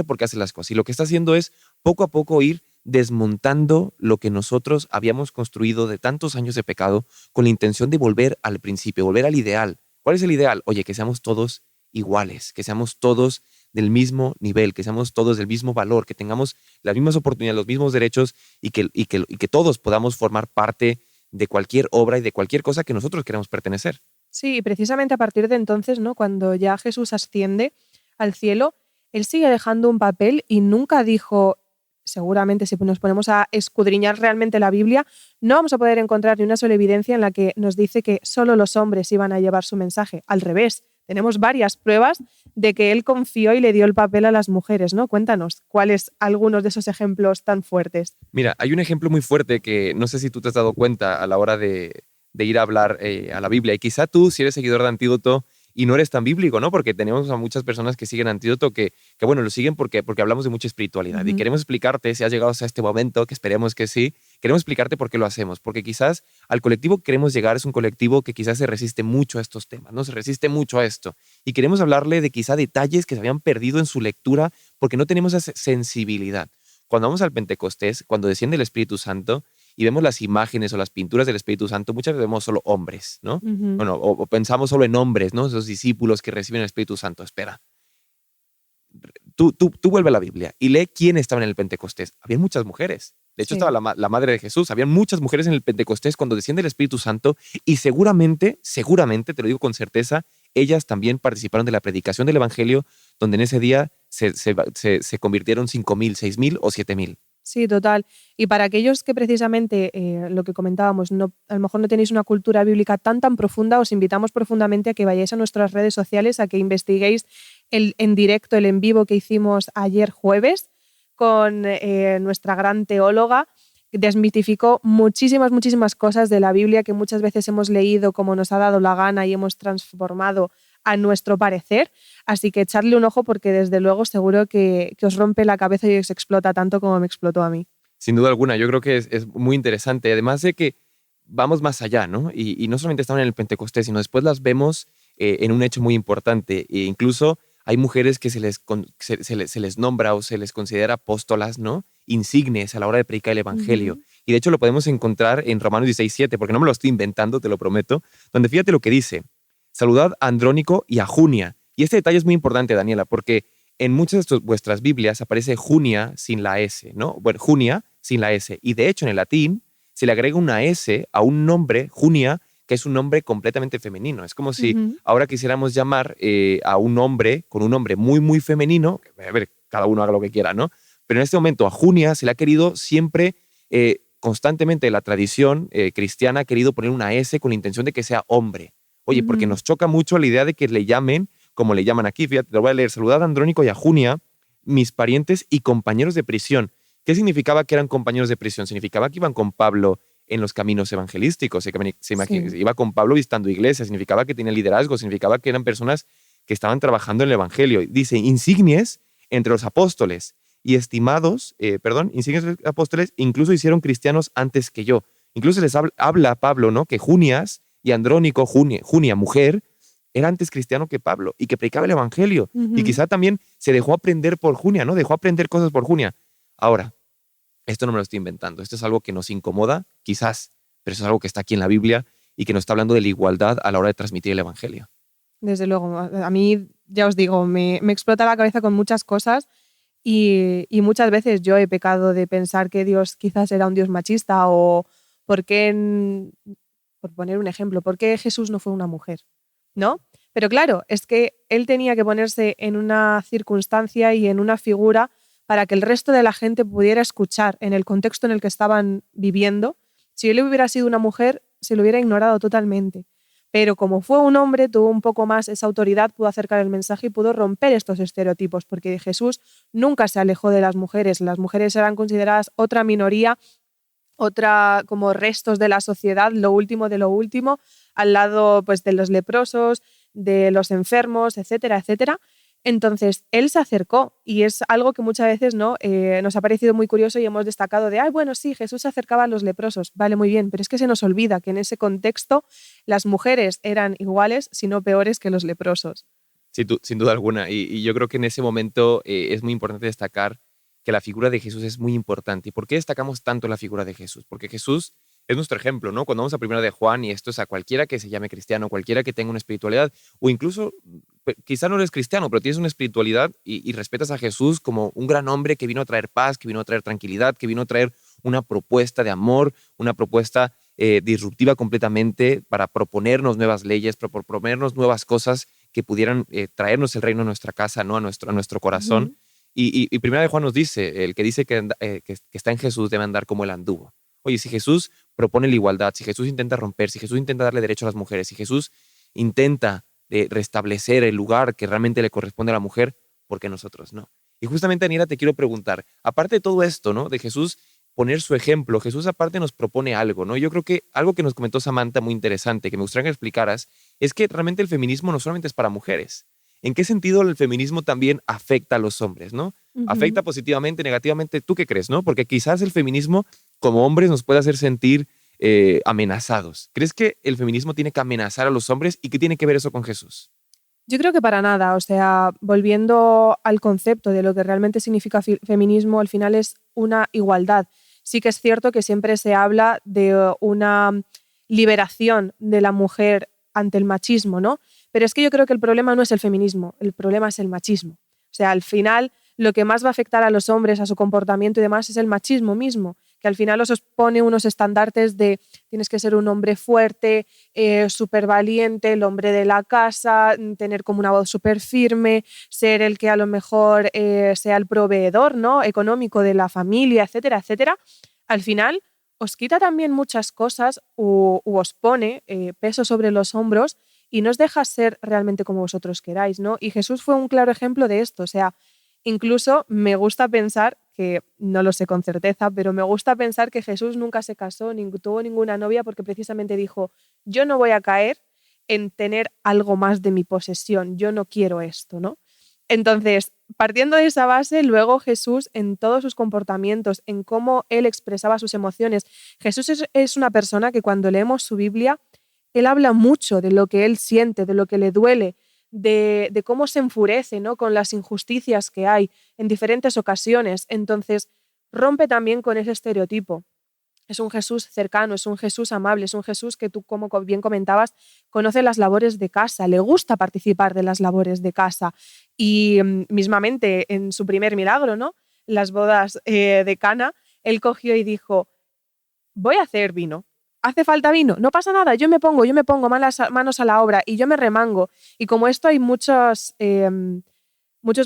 por qué hace las cosas. Y lo que está haciendo es poco a poco ir desmontando lo que nosotros habíamos construido de tantos años de pecado, con la intención de volver al principio, volver al ideal. ¿Cuál es el ideal? Oye, que seamos todos iguales, que seamos todos del mismo nivel, que seamos todos del mismo valor, que tengamos las mismas oportunidades, los mismos derechos, y que todos podamos formar parte de cualquier obra y de cualquier cosa que nosotros queramos pertenecer. Sí, y precisamente a partir de entonces, ¿no? Cuando ya Jesús asciende al cielo, él sigue dejando un papel y nunca dijo, seguramente si nos ponemos a escudriñar realmente la Biblia, no vamos a poder encontrar ni una sola evidencia en la que nos dice que solo los hombres iban a llevar su mensaje. Al revés, tenemos varias pruebas de que él confió y le dio el papel a las mujeres, ¿no? Cuéntanos, ¿cuáles algunos de esos ejemplos tan fuertes? Mira, hay un ejemplo muy fuerte que no sé si tú te has dado cuenta a la hora de ir a hablar a la Biblia. Y quizá tú, si eres seguidor de Antídoto y no eres tan bíblico, ¿no? Porque tenemos a muchas personas que siguen Antídoto que bueno, lo siguen porque hablamos de mucha espiritualidad. Y queremos explicarte, si has llegado hasta este momento, que esperemos que sí, queremos explicarte por qué lo hacemos. Porque quizás al colectivo que queremos llegar es un colectivo que quizás se resiste mucho a estos temas, ¿no? Se resiste mucho a esto. Y queremos hablarle de quizá detalles que se habían perdido en su lectura porque no tenemos esa sensibilidad. Cuando vamos al Pentecostés, cuando desciende el Espíritu Santo, y vemos las imágenes o las pinturas del Espíritu Santo, muchas veces vemos solo hombres, ¿no? Bueno, o pensamos solo en hombres, ¿no? Esos discípulos que reciben el Espíritu Santo. Espera. Tú vuelve a la Biblia y lee quién estaba en el Pentecostés. Había muchas mujeres. De hecho, estaba la madre de Jesús. Habían muchas mujeres en el Pentecostés cuando desciende el Espíritu Santo y seguramente, te lo digo con certeza, ellas también participaron de la predicación del Evangelio, donde en ese día se convirtieron 5,000, 6,000 o 7,000. Sí, total. Y para aquellos que precisamente, lo que comentábamos, a lo mejor no tenéis una cultura bíblica tan profunda, os invitamos profundamente a que vayáis a nuestras redes sociales, a que investiguéis el en directo, el en vivo que hicimos ayer jueves con nuestra gran teóloga. Desmitificó muchísimas cosas de la Biblia que muchas veces hemos leído como nos ha dado la gana y hemos transformado a nuestro parecer. Así que echadle un ojo porque desde luego seguro que os rompe la cabeza y os explota tanto como me explotó a mí. Sin duda alguna, yo creo que es muy interesante. Además de que vamos más allá, ¿no? Y no solamente estaban en el Pentecostés, sino después las vemos en un hecho muy importante. E incluso hay mujeres que se les nombra o se les considera apóstolas, ¿no? Insignes a la hora de predicar el Evangelio. Y de hecho lo podemos encontrar en Romanos 16:7, porque no me lo estoy inventando, te lo prometo, donde fíjate lo que dice. Saludad a Andrónico y a Junia. Y este detalle es muy importante, Daniela, porque en muchas de vuestras Biblias aparece Junia sin la S, ¿no? Bueno, Junia sin la S. Y de hecho en el latín se le agrega una S a un nombre, Junia, que es un nombre completamente femenino. Es como si ahora quisiéramos llamar a un hombre con un nombre muy femenino. A ver, cada uno haga lo que quiera, ¿no? Pero en este momento a Junia se le ha querido siempre, constantemente la tradición cristiana ha querido poner una S con la intención de que sea hombre. Oye, porque nos choca mucho la idea de que le llamen, como le llaman aquí, fíjate, te lo voy a leer. Saludad a Andrónico y a Junia, mis parientes y compañeros de prisión. ¿Qué significaba que eran compañeros de prisión? Significaba que iban con Pablo en los caminos evangelísticos, iba con Pablo visitando iglesias, significaba que tenía liderazgo, significaba que eran personas que estaban trabajando en el Evangelio. Dice, insignes entre los apóstoles y estimados, insignes entre los apóstoles, incluso hicieron cristianos antes que yo. Incluso les habla Pablo, ¿no? Que Junias y Andrónico, Junia, mujer, era antes cristiano que Pablo y que predicaba el Evangelio. Y quizá también se dejó aprender por Junia, ¿no? Dejó aprender cosas por Junia. Ahora, esto no me lo estoy inventando. Esto es algo que nos incomoda, quizás, pero eso es algo que está aquí en la Biblia y que nos está hablando de la igualdad a la hora de transmitir el Evangelio. Desde luego. A mí, ya os digo, me explota la cabeza con muchas cosas y muchas veces yo he pecado de pensar que Dios quizás era un Dios machista o por qué, por poner un ejemplo, ¿por qué Jesús no fue una mujer? ¿No? Pero claro, es que él tenía que ponerse en una circunstancia y en una figura para que el resto de la gente pudiera escuchar en el contexto en el que estaban viviendo. Si él hubiera sido una mujer, se lo hubiera ignorado totalmente. Pero como fue un hombre, tuvo un poco más esa autoridad, pudo acercar el mensaje y pudo romper estos estereotipos, porque Jesús nunca se alejó de las mujeres. Las mujeres eran consideradas otra minoría, otra como restos de la sociedad, lo último de lo último, al lado pues, de los leprosos, de los enfermos, etcétera, etcétera. Entonces, él se acercó y es algo que muchas veces ¿no? Nos ha parecido muy curioso y hemos destacado de, bueno, sí, Jesús se acercaba a los leprosos, vale, muy bien, pero es que se nos olvida que en ese contexto las mujeres eran iguales, si no peores que los leprosos. Sí, sin duda alguna. Y yo creo que en ese momento es muy importante destacar que la figura de Jesús es muy importante. ¿Y por qué destacamos tanto la figura de Jesús? Porque Jesús es nuestro ejemplo, ¿no? Cuando vamos a Primera de Juan, y esto es a cualquiera que se llame cristiano, cualquiera que tenga una espiritualidad, o incluso, quizá no eres cristiano, pero tienes una espiritualidad y respetas a Jesús como un gran hombre que vino a traer paz, que vino a traer tranquilidad, que vino a traer una propuesta de amor, una propuesta disruptiva completamente para proponernos nuevas leyes, para proponernos nuevas cosas que pudieran traernos el reino a nuestra casa, ¿no? a nuestro corazón. Y Primera de Juan nos dice, el que dice que está en Jesús debe andar como él anduvo. Oye, si Jesús propone la igualdad, si Jesús intenta romper, si Jesús intenta darle derecho a las mujeres, si Jesús intenta restablecer el lugar que realmente le corresponde a la mujer, ¿por qué nosotros no? Y justamente, Anira, te quiero preguntar, aparte de todo esto, ¿no? De Jesús poner su ejemplo, Jesús aparte nos propone algo, ¿no? Yo creo que algo que nos comentó Samantha muy interesante, que me gustaría que explicaras, es que realmente el feminismo no solamente es para mujeres. ¿En qué sentido el feminismo también afecta a los hombres, ¿no? Afecta positivamente, negativamente. ¿Tú qué crees, no? Porque quizás el feminismo como hombres nos puede hacer sentir amenazados. ¿Crees que el feminismo tiene que amenazar a los hombres y qué tiene que ver eso con Jesús? Yo creo que para nada. O sea, volviendo al concepto de lo que realmente significa feminismo, al final es una igualdad. Sí que es cierto que siempre se habla de una liberación de la mujer ante el machismo, ¿no? Pero es que yo creo que el problema no es el feminismo, el problema es el machismo. O sea, al final lo que más va a afectar a los hombres, a su comportamiento y demás, es el machismo mismo, que al final os pone unos estandartes de tienes que ser un hombre fuerte, súper valiente, el hombre de la casa, tener como una voz súper firme, ser el que a lo mejor sea el proveedor, ¿no? económico de la familia, etcétera, etcétera. Al final os quita también muchas cosas u os pone peso sobre los hombros y no os deja ser realmente como vosotros queráis, ¿no? Y Jesús fue un claro ejemplo de esto. O sea, incluso me gusta pensar, que no lo sé con certeza, pero me gusta pensar que Jesús nunca se casó ni tuvo ninguna novia porque precisamente dijo, yo no voy a caer en tener algo más de mi posesión, yo no quiero esto, ¿no? Entonces, partiendo de esa base, luego Jesús en todos sus comportamientos, en cómo él expresaba sus emociones, Jesús es una persona que cuando leemos su Biblia, él habla mucho de lo que él siente, de lo que le duele, de cómo se enfurece, ¿no? con las injusticias que hay en diferentes ocasiones. Entonces, rompe también con ese estereotipo. Es un Jesús cercano, es un Jesús amable, es un Jesús que tú, como bien comentabas, conoce las labores de casa, le gusta participar de las labores de casa. Y mismamente en su primer milagro, ¿no? Las bodas de Cana, él cogió y dijo, voy a hacer vino. ¿Hace falta vino? No pasa nada, yo me pongo manos a la obra y yo me remango. Y como esto hay muchos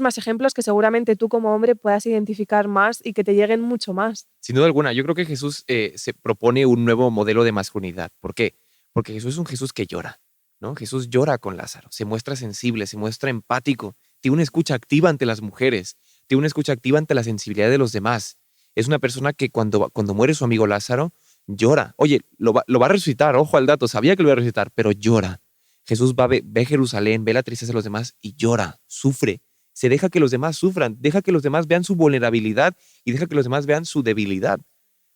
más ejemplos que seguramente tú como hombre puedas identificar más y que te lleguen mucho más. Sin duda alguna, yo creo que Jesús se propone un nuevo modelo de masculinidad. ¿Por qué? Porque Jesús es un Jesús que llora, ¿no? Jesús llora con Lázaro, se muestra sensible, se muestra empático, tiene una escucha activa ante las mujeres, tiene una escucha activa ante la sensibilidad de los demás. Es una persona que cuando muere su amigo Lázaro, llora. Oye, lo va a resucitar, ojo al dato, sabía que lo iba a resucitar, pero llora. Jesús ve Jerusalén, ve la tristeza de los demás y llora, sufre. Se deja que los demás sufran, deja que los demás vean su vulnerabilidad y deja que los demás vean su debilidad.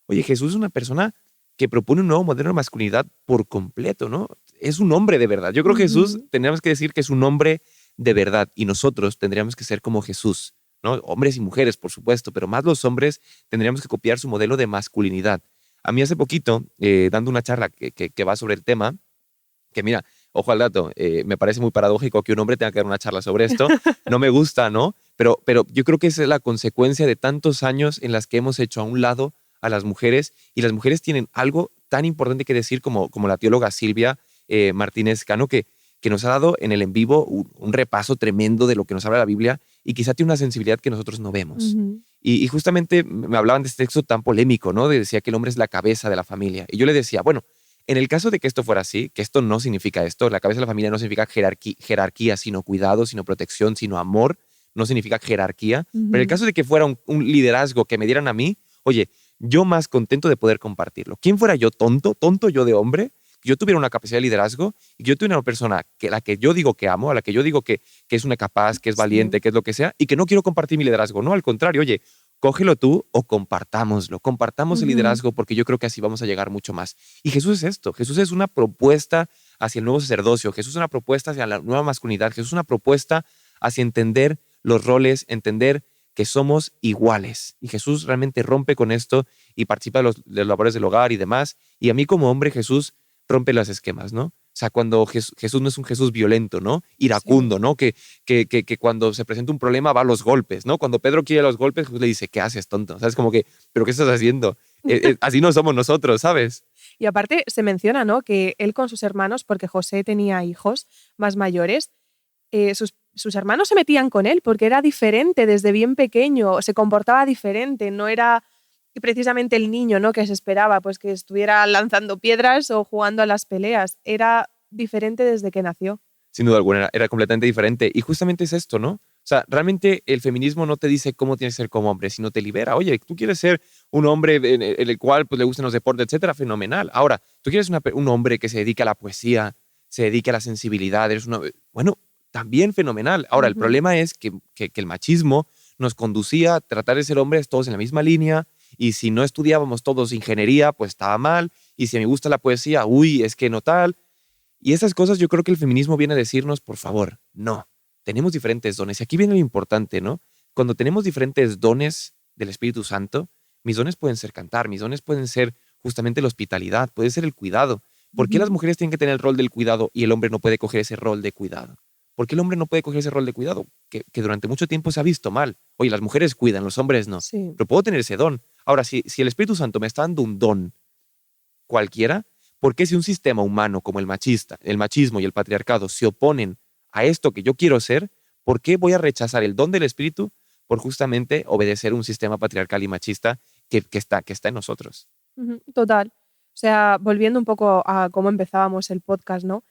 Oye, Jesús es una persona que propone un nuevo modelo de masculinidad por completo, ¿no? Es un hombre de verdad. Yo creo que Jesús tendríamos que decir que es un hombre de verdad y nosotros tendríamos que ser como Jesús, ¿no? Hombres y mujeres, por supuesto, pero más los hombres tendríamos que copiar su modelo de masculinidad. A mí hace poquito, dando una charla que va sobre el tema, que mira, ojo al dato, me parece muy paradójico que un hombre tenga que dar una charla sobre esto, no me gusta, ¿no? Pero yo creo que esa es la consecuencia de tantos años en las que hemos hecho a un lado a las mujeres y las mujeres tienen algo tan importante que decir como la teóloga Silvia Martínez Cano, que nos ha dado en el en vivo un repaso tremendo de lo que nos habla la Biblia y quizá tiene una sensibilidad que nosotros no vemos. Y justamente me hablaban de este texto tan polémico, ¿no? Decía que el hombre es la cabeza de la familia. Y yo le decía, bueno, en el caso de que esto fuera así, que esto no significa esto, la cabeza de la familia no significa jerarquía, sino cuidado, sino protección, sino amor, no significa jerarquía. Pero en el caso de que fuera un liderazgo que me dieran a mí, oye, yo más contento de poder compartirlo. ¿Quién fuera yo tonto yo de hombre? Yo tuviera una capacidad de liderazgo y yo tuviera una persona a la que yo digo que amo, a la que yo digo que es una capaz, que es valiente, que es lo que sea, y que no quiero compartir mi liderazgo. No, al contrario, oye, cógelo tú o compartámoslo. Compartamos el liderazgo porque yo creo que así vamos a llegar mucho más. Y Jesús es esto. Jesús es una propuesta hacia el nuevo sacerdocio. Jesús es una propuesta hacia la nueva masculinidad. Jesús es una propuesta hacia entender los roles, entender que somos iguales. Y Jesús realmente rompe con esto y participa de los labores del hogar y demás. Y a mí como hombre, Jesús rompe los esquemas, ¿no? O sea, cuando Jesús no es un Jesús violento, ¿no? Iracundo, ¿no? Que cuando se presenta un problema va a los golpes, ¿no? Cuando Pedro quiere los golpes, Jesús le dice, ¿qué haces, tonto? ¿Sabes? Como que, ¿pero qué estás haciendo? Así no somos nosotros, ¿sabes? Y aparte se menciona, ¿no?, que él con sus hermanos, porque José tenía hijos más mayores, sus hermanos se metían con él porque era diferente desde bien pequeño, se comportaba diferente, no era precisamente el niño, ¿no?, que se esperaba pues que estuviera lanzando piedras o jugando a las peleas. Era diferente desde que nació. Sin duda alguna, era completamente diferente. Y justamente es esto, ¿no? O sea, realmente el feminismo no te dice cómo tienes que ser como hombre, sino te libera. Oye, tú quieres ser un hombre en el cual pues, le gusten los deportes, etcétera, fenomenal. Ahora, tú quieres un hombre que se dedique a la poesía, se dedique a la sensibilidad, bueno, también fenomenal. Ahora, el problema es que el machismo nos conducía a tratar de ser hombres todos en la misma línea, y si no estudiábamos todos ingeniería, pues estaba mal, y si me gusta la poesía, uy, es que no tal. Y esas cosas yo creo que el feminismo viene a decirnos, por favor, no, tenemos diferentes dones. Y aquí viene lo importante, ¿no? Cuando tenemos diferentes dones del Espíritu Santo, mis dones pueden ser cantar, mis dones pueden ser justamente la hospitalidad, puede ser el cuidado. ¿Por qué las mujeres tienen que tener el rol del cuidado y el hombre no puede coger ese rol de cuidado? ¿Por qué el hombre no puede coger ese rol de cuidado? Que durante mucho tiempo se ha visto mal. Oye, las mujeres cuidan, los hombres no. Sí. Pero puedo tener ese don. Ahora, si el Espíritu Santo me está dando un don cualquiera, ¿por qué si un sistema humano como el machismo y el patriarcado se oponen a esto que yo quiero ser, por qué voy a rechazar el don del Espíritu por justamente obedecer un sistema patriarcal y machista que está en nosotros? Total. O sea, volviendo un poco a cómo empezábamos el podcast, ¿no?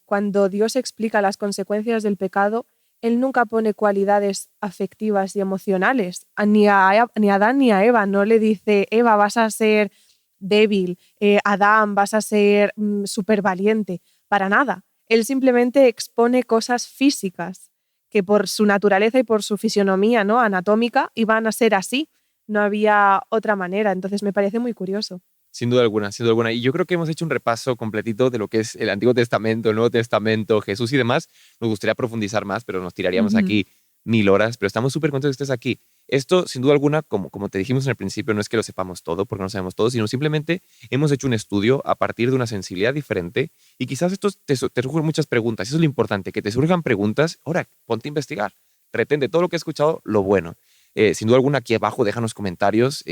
Cuando Dios explica las consecuencias del pecado, Él nunca pone cualidades afectivas y emocionales. Ni a Adán ni a Eva. No le dice, Eva, vas a ser débil, Adán, vas a ser súper valiente. Para nada. Él simplemente expone cosas físicas que por su naturaleza y por su fisionomía, ¿no?, anatómica, iban a ser así. No había otra manera. Entonces me parece muy curioso. Sin duda alguna, sin duda alguna. Y yo creo que hemos hecho un repaso completito de lo que es el Antiguo Testamento, el Nuevo Testamento, Jesús y demás. Nos gustaría profundizar más, pero nos tiraríamos aquí 1000 horas. Pero estamos súper contentos de que estés aquí. Esto, sin duda alguna, como te dijimos en el principio, no es que lo sepamos todo, porque no sabemos todo, sino simplemente hemos hecho un estudio a partir de una sensibilidad diferente y quizás esto te surgen muchas preguntas. Eso es lo importante, que te surjan preguntas. Ahora, ponte a investigar. Retén de todo lo que he escuchado lo bueno. Sin duda alguna, aquí abajo déjanos comentarios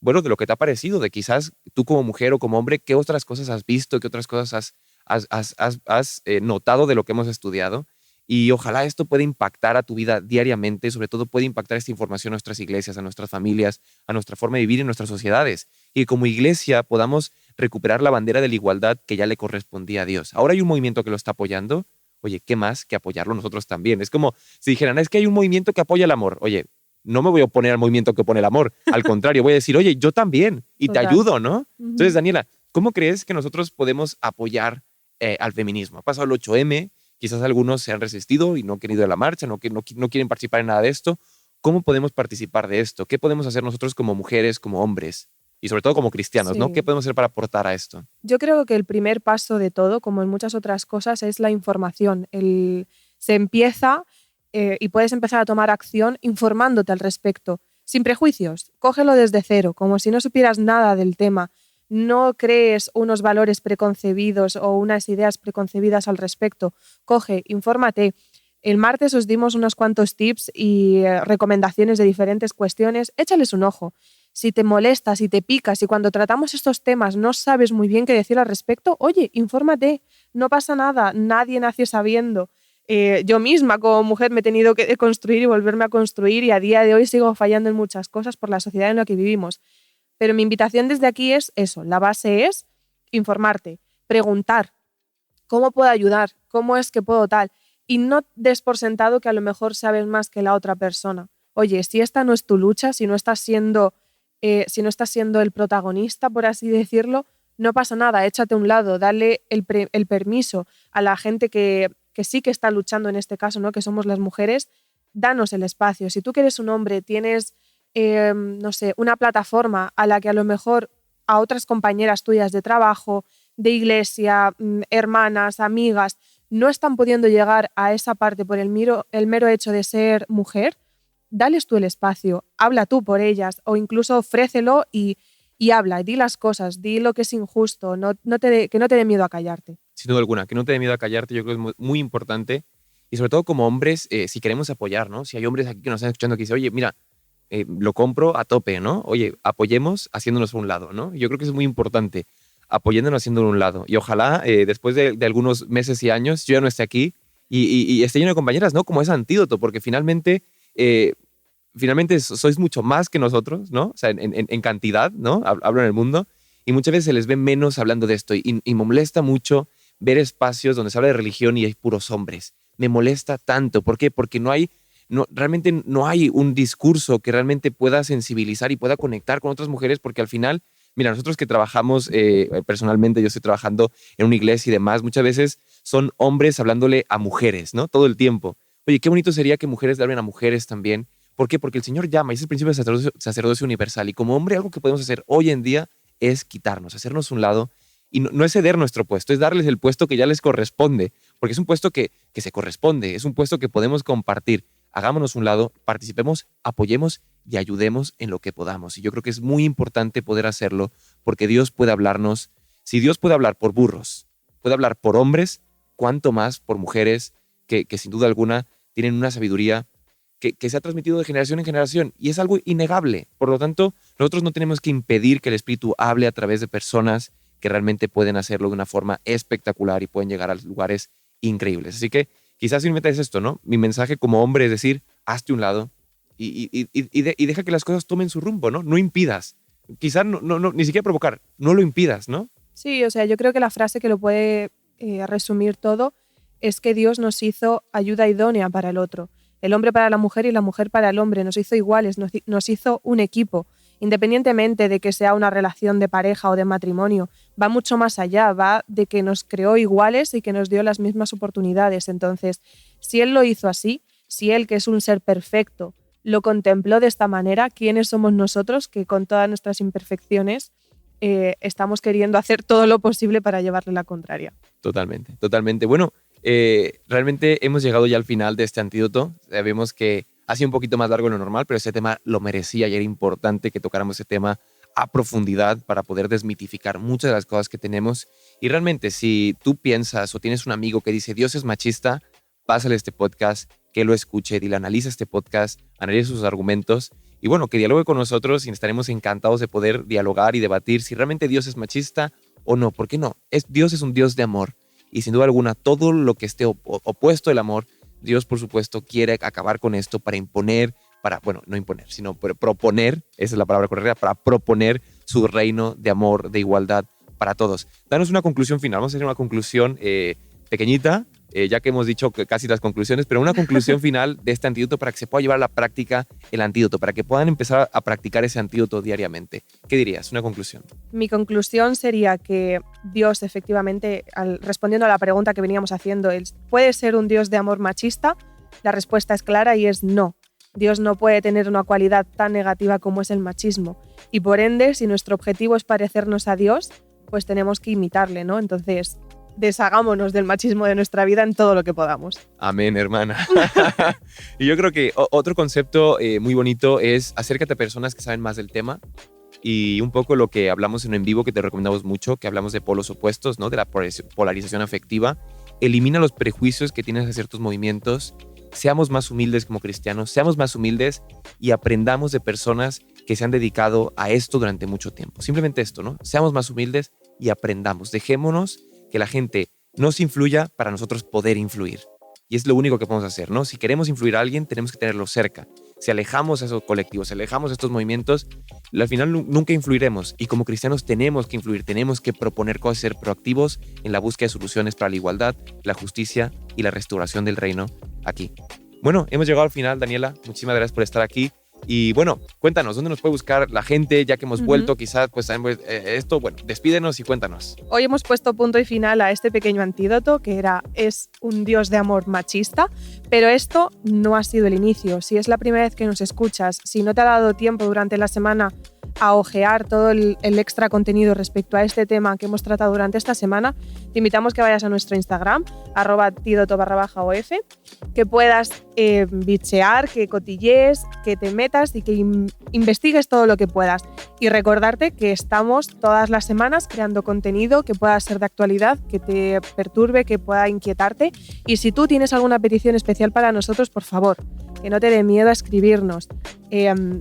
bueno, de lo que te ha parecido, de quizás tú como mujer o como hombre, qué otras cosas has visto, qué otras cosas has notado de lo que hemos estudiado. Y ojalá esto pueda impactar a tu vida diariamente, sobre todo puede impactar esta información a nuestras iglesias, a nuestras familias, a nuestra forma de vivir en nuestras sociedades. Y como iglesia podamos recuperar la bandera de la igualdad que ya le correspondía a Dios. Ahora hay un movimiento que lo está apoyando. Oye, ¿qué más que apoyarlo nosotros también? Es como si dijeran, es que hay un movimiento que apoya el amor. Oye, no me voy a oponer al movimiento que opone el amor. Al contrario, voy a decir, oye, yo también, y te ayudo, ¿no? Entonces, Daniela, ¿cómo crees que nosotros podemos apoyar al feminismo? Ha pasado el 8M, quizás algunos se han resistido y no han querido ir a la marcha, no quieren participar en nada de esto. ¿Cómo podemos participar de esto? ¿Qué podemos hacer nosotros como mujeres, como hombres? Y sobre todo como cristianos, ¿no? ¿Qué podemos hacer para aportar a esto? Yo creo que el primer paso de todo, como en muchas otras cosas, es la información. Se empieza... y puedes empezar a tomar acción informándote al respecto, sin prejuicios. Cógelo desde cero, como si no supieras nada del tema. No crees unos valores preconcebidos o unas ideas preconcebidas al respecto. Coge, infórmate. El martes os dimos unos cuantos tips y recomendaciones de diferentes cuestiones. Échales un ojo. Si te molesta, si te picas, si cuando tratamos estos temas no sabes muy bien qué decir al respecto, oye, infórmate. No pasa nada. Nadie nació sabiendo. Yo misma como mujer me he tenido que construir y volverme a construir y a día de hoy sigo fallando en muchas cosas por la sociedad en la que vivimos. Pero mi invitación desde aquí es eso, la base es informarte, preguntar, ¿cómo puedo ayudar? ¿Cómo es que puedo tal? Y no des por sentado que a lo mejor sabes más que la otra persona. Oye, si esta no es tu lucha, si no estás siendo el protagonista, por así decirlo, no pasa nada, échate a un lado, dale el permiso a la gente que sí que está luchando en este caso, ¿no?, que somos las mujeres, danos el espacio. Si tú que eres un hombre tienes, no sé, una plataforma a la que a lo mejor a otras compañeras tuyas de trabajo, de iglesia, hermanas, amigas, no están pudiendo llegar a esa parte por el mero hecho de ser mujer, dales tú el espacio, habla tú por ellas o incluso ofrécelo y habla, di las cosas, di lo que es injusto, que no te dé miedo a callarte. Sin duda alguna, que no te dé miedo a callarte, yo creo que es muy importante. Y sobre todo como hombres, si queremos apoyar, ¿no? Si hay hombres aquí que nos están escuchando que dicen, oye, mira, lo compro a tope, ¿no? Oye, apoyemos haciéndonos a un lado, ¿no? Yo creo que es muy importante. apoyándonos, haciéndolo a un lado. Y ojalá después de algunos meses y años yo ya no esté aquí y esté lleno de compañeras, ¿no? Como ese antídoto, porque finalmente sois mucho más que nosotros, ¿no? O sea, en cantidad, ¿no? Hablo en el mundo. Y muchas veces se les ve menos hablando de esto. Y me molesta mucho ver espacios donde se habla de religión y hay puros hombres. Me molesta tanto. ¿Por qué? Porque realmente no hay un discurso que realmente pueda sensibilizar y pueda conectar con otras mujeres, porque al final, mira, nosotros que trabajamos, personalmente yo estoy trabajando en una iglesia y demás, muchas veces son hombres hablándole a mujeres, ¿no? Todo el tiempo. Oye, qué bonito sería que mujeres le hablen a mujeres también. ¿Por qué? Porque el Señor llama, y es el principio del sacerdocio universal. Y como hombre, algo que podemos hacer hoy en día es quitarnos, hacernos un lado. Y no es ceder nuestro puesto, es darles el puesto que ya les corresponde, porque es un puesto que se corresponde, es un puesto que podemos compartir. Hagámonos un lado, participemos, apoyemos y ayudemos en lo que podamos. Y yo creo que es muy importante poder hacerlo, porque Dios puede hablarnos. Si Dios puede hablar por burros, puede hablar por hombres, cuánto más por mujeres que sin duda alguna tienen una sabiduría que se ha transmitido de generación en generación, y es algo innegable. Por lo tanto, nosotros no tenemos que impedir que el Espíritu hable a través de personas que realmente pueden hacerlo de una forma espectacular y pueden llegar a lugares increíbles. Así que quizás simplemente es esto, ¿no? Mi mensaje como hombre es decir, hazte un lado y deja que las cosas tomen su rumbo, ¿no? No impidas. Quizás ni siquiera provocar, no lo impidas, ¿no? Sí, o sea, yo creo que la frase que lo puede resumir todo es que Dios nos hizo ayuda idónea para el otro. El hombre para la mujer y la mujer para el hombre. Nos hizo iguales, nos hizo un equipo. Independientemente de que sea una relación de pareja o de matrimonio, va mucho más allá, va de que nos creó iguales y que nos dio las mismas oportunidades. Entonces, si Él lo hizo así, si Él, que es un ser perfecto, lo contempló de esta manera, ¿quiénes somos nosotros que con todas nuestras imperfecciones estamos queriendo hacer todo lo posible para llevarle la contraria? Totalmente, totalmente. Bueno, realmente hemos llegado ya al final de este antídoto. Sabemos que ha sido un poquito más largo de lo normal, pero ese tema lo merecía y era importante que tocáramos ese tema a profundidad para poder desmitificar muchas de las cosas que tenemos. Y realmente, si tú piensas o tienes un amigo que dice Dios es machista, pásale este podcast, que lo escuche, dile, analiza este podcast, analiza sus argumentos y bueno, que dialogue con nosotros y estaremos encantados de poder dialogar y debatir si realmente Dios es machista o no. ¿Por qué no? Dios es un Dios de amor y sin duda alguna todo lo que esté opuesto al amor, Dios, por supuesto, quiere acabar con esto para imponer, no imponer, sino proponer, esa es la palabra correcta, para proponer su reino de amor, de igualdad para todos. Danos una conclusión final, vamos a hacer una conclusión pequeñita, ya que hemos dicho que casi las conclusiones, pero una conclusión final de este antídoto para que se pueda llevar a la práctica el antídoto, para que puedan empezar a practicar ese antídoto diariamente. ¿Qué dirías? Una conclusión. Mi conclusión sería que Dios, efectivamente, respondiendo a la pregunta que veníamos haciendo, ¿puede ser un Dios de amor machista? La respuesta es clara y es no. Dios no puede tener una cualidad tan negativa como es el machismo. Y por ende, si nuestro objetivo es parecernos a Dios, pues tenemos que imitarle, ¿no? Entonces, deshagámonos del machismo de nuestra vida en todo lo que podamos. Amén, hermana. Y yo creo que otro concepto muy bonito es acércate a personas que saben más del tema. Y un poco lo que hablamos en vivo, que te recomendamos mucho, que hablamos de polos opuestos, ¿no? De la polarización afectiva. Elimina los prejuicios que tienes hacia ciertos movimientos. Seamos más humildes como cristianos, seamos más humildes y aprendamos de personas que se han dedicado a esto durante mucho tiempo. Simplemente esto, ¿no? Seamos más humildes y aprendamos. Dejémonos que la gente nos influya para nosotros poder influir. Y es lo único que podemos hacer, ¿no? Si queremos influir a alguien, tenemos que tenerlo cerca. Si alejamos a esos colectivos, si alejamos a estos movimientos, al final nunca influiremos. Y como cristianos tenemos que influir, tenemos que proponer cosas, ser proactivos en la búsqueda de soluciones para la igualdad, la justicia y la restauración del reino aquí. Bueno, hemos llegado al final, Daniela. Muchísimas gracias por estar aquí. Y bueno, cuéntanos, ¿dónde nos puede buscar la gente? Ya que hemos vuelto, quizás, pues esto, bueno, despídenos y cuéntanos. Hoy hemos puesto punto y final a este pequeño antídoto que es un Dios de amor machista, pero esto no ha sido el inicio. Si es la primera vez que nos escuchas, si no te ha dado tiempo durante la semana a ojear todo el extra contenido respecto a este tema que hemos tratado durante esta semana, te invitamos que vayas a nuestro Instagram, @antídoto_of, que puedas bichear, que cotillees, que te metas y que investigues todo lo que puedas. Y recordarte que estamos todas las semanas creando contenido que pueda ser de actualidad, que te perturbe, que pueda inquietarte. Y si tú tienes alguna petición especial para nosotros, por favor, que no te dé miedo a escribirnos.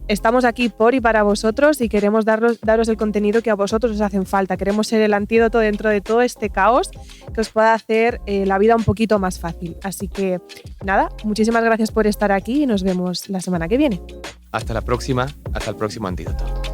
Estamos aquí por y para vosotros y queremos daros el contenido que a vosotros os hacen falta. Queremos ser el antídoto dentro de todo este caos que os pueda hacer la vida un poquito más fácil. Así que nada, muchísimas gracias por estar aquí y nos vemos la semana que viene. Hasta la próxima, hasta el próximo antídoto.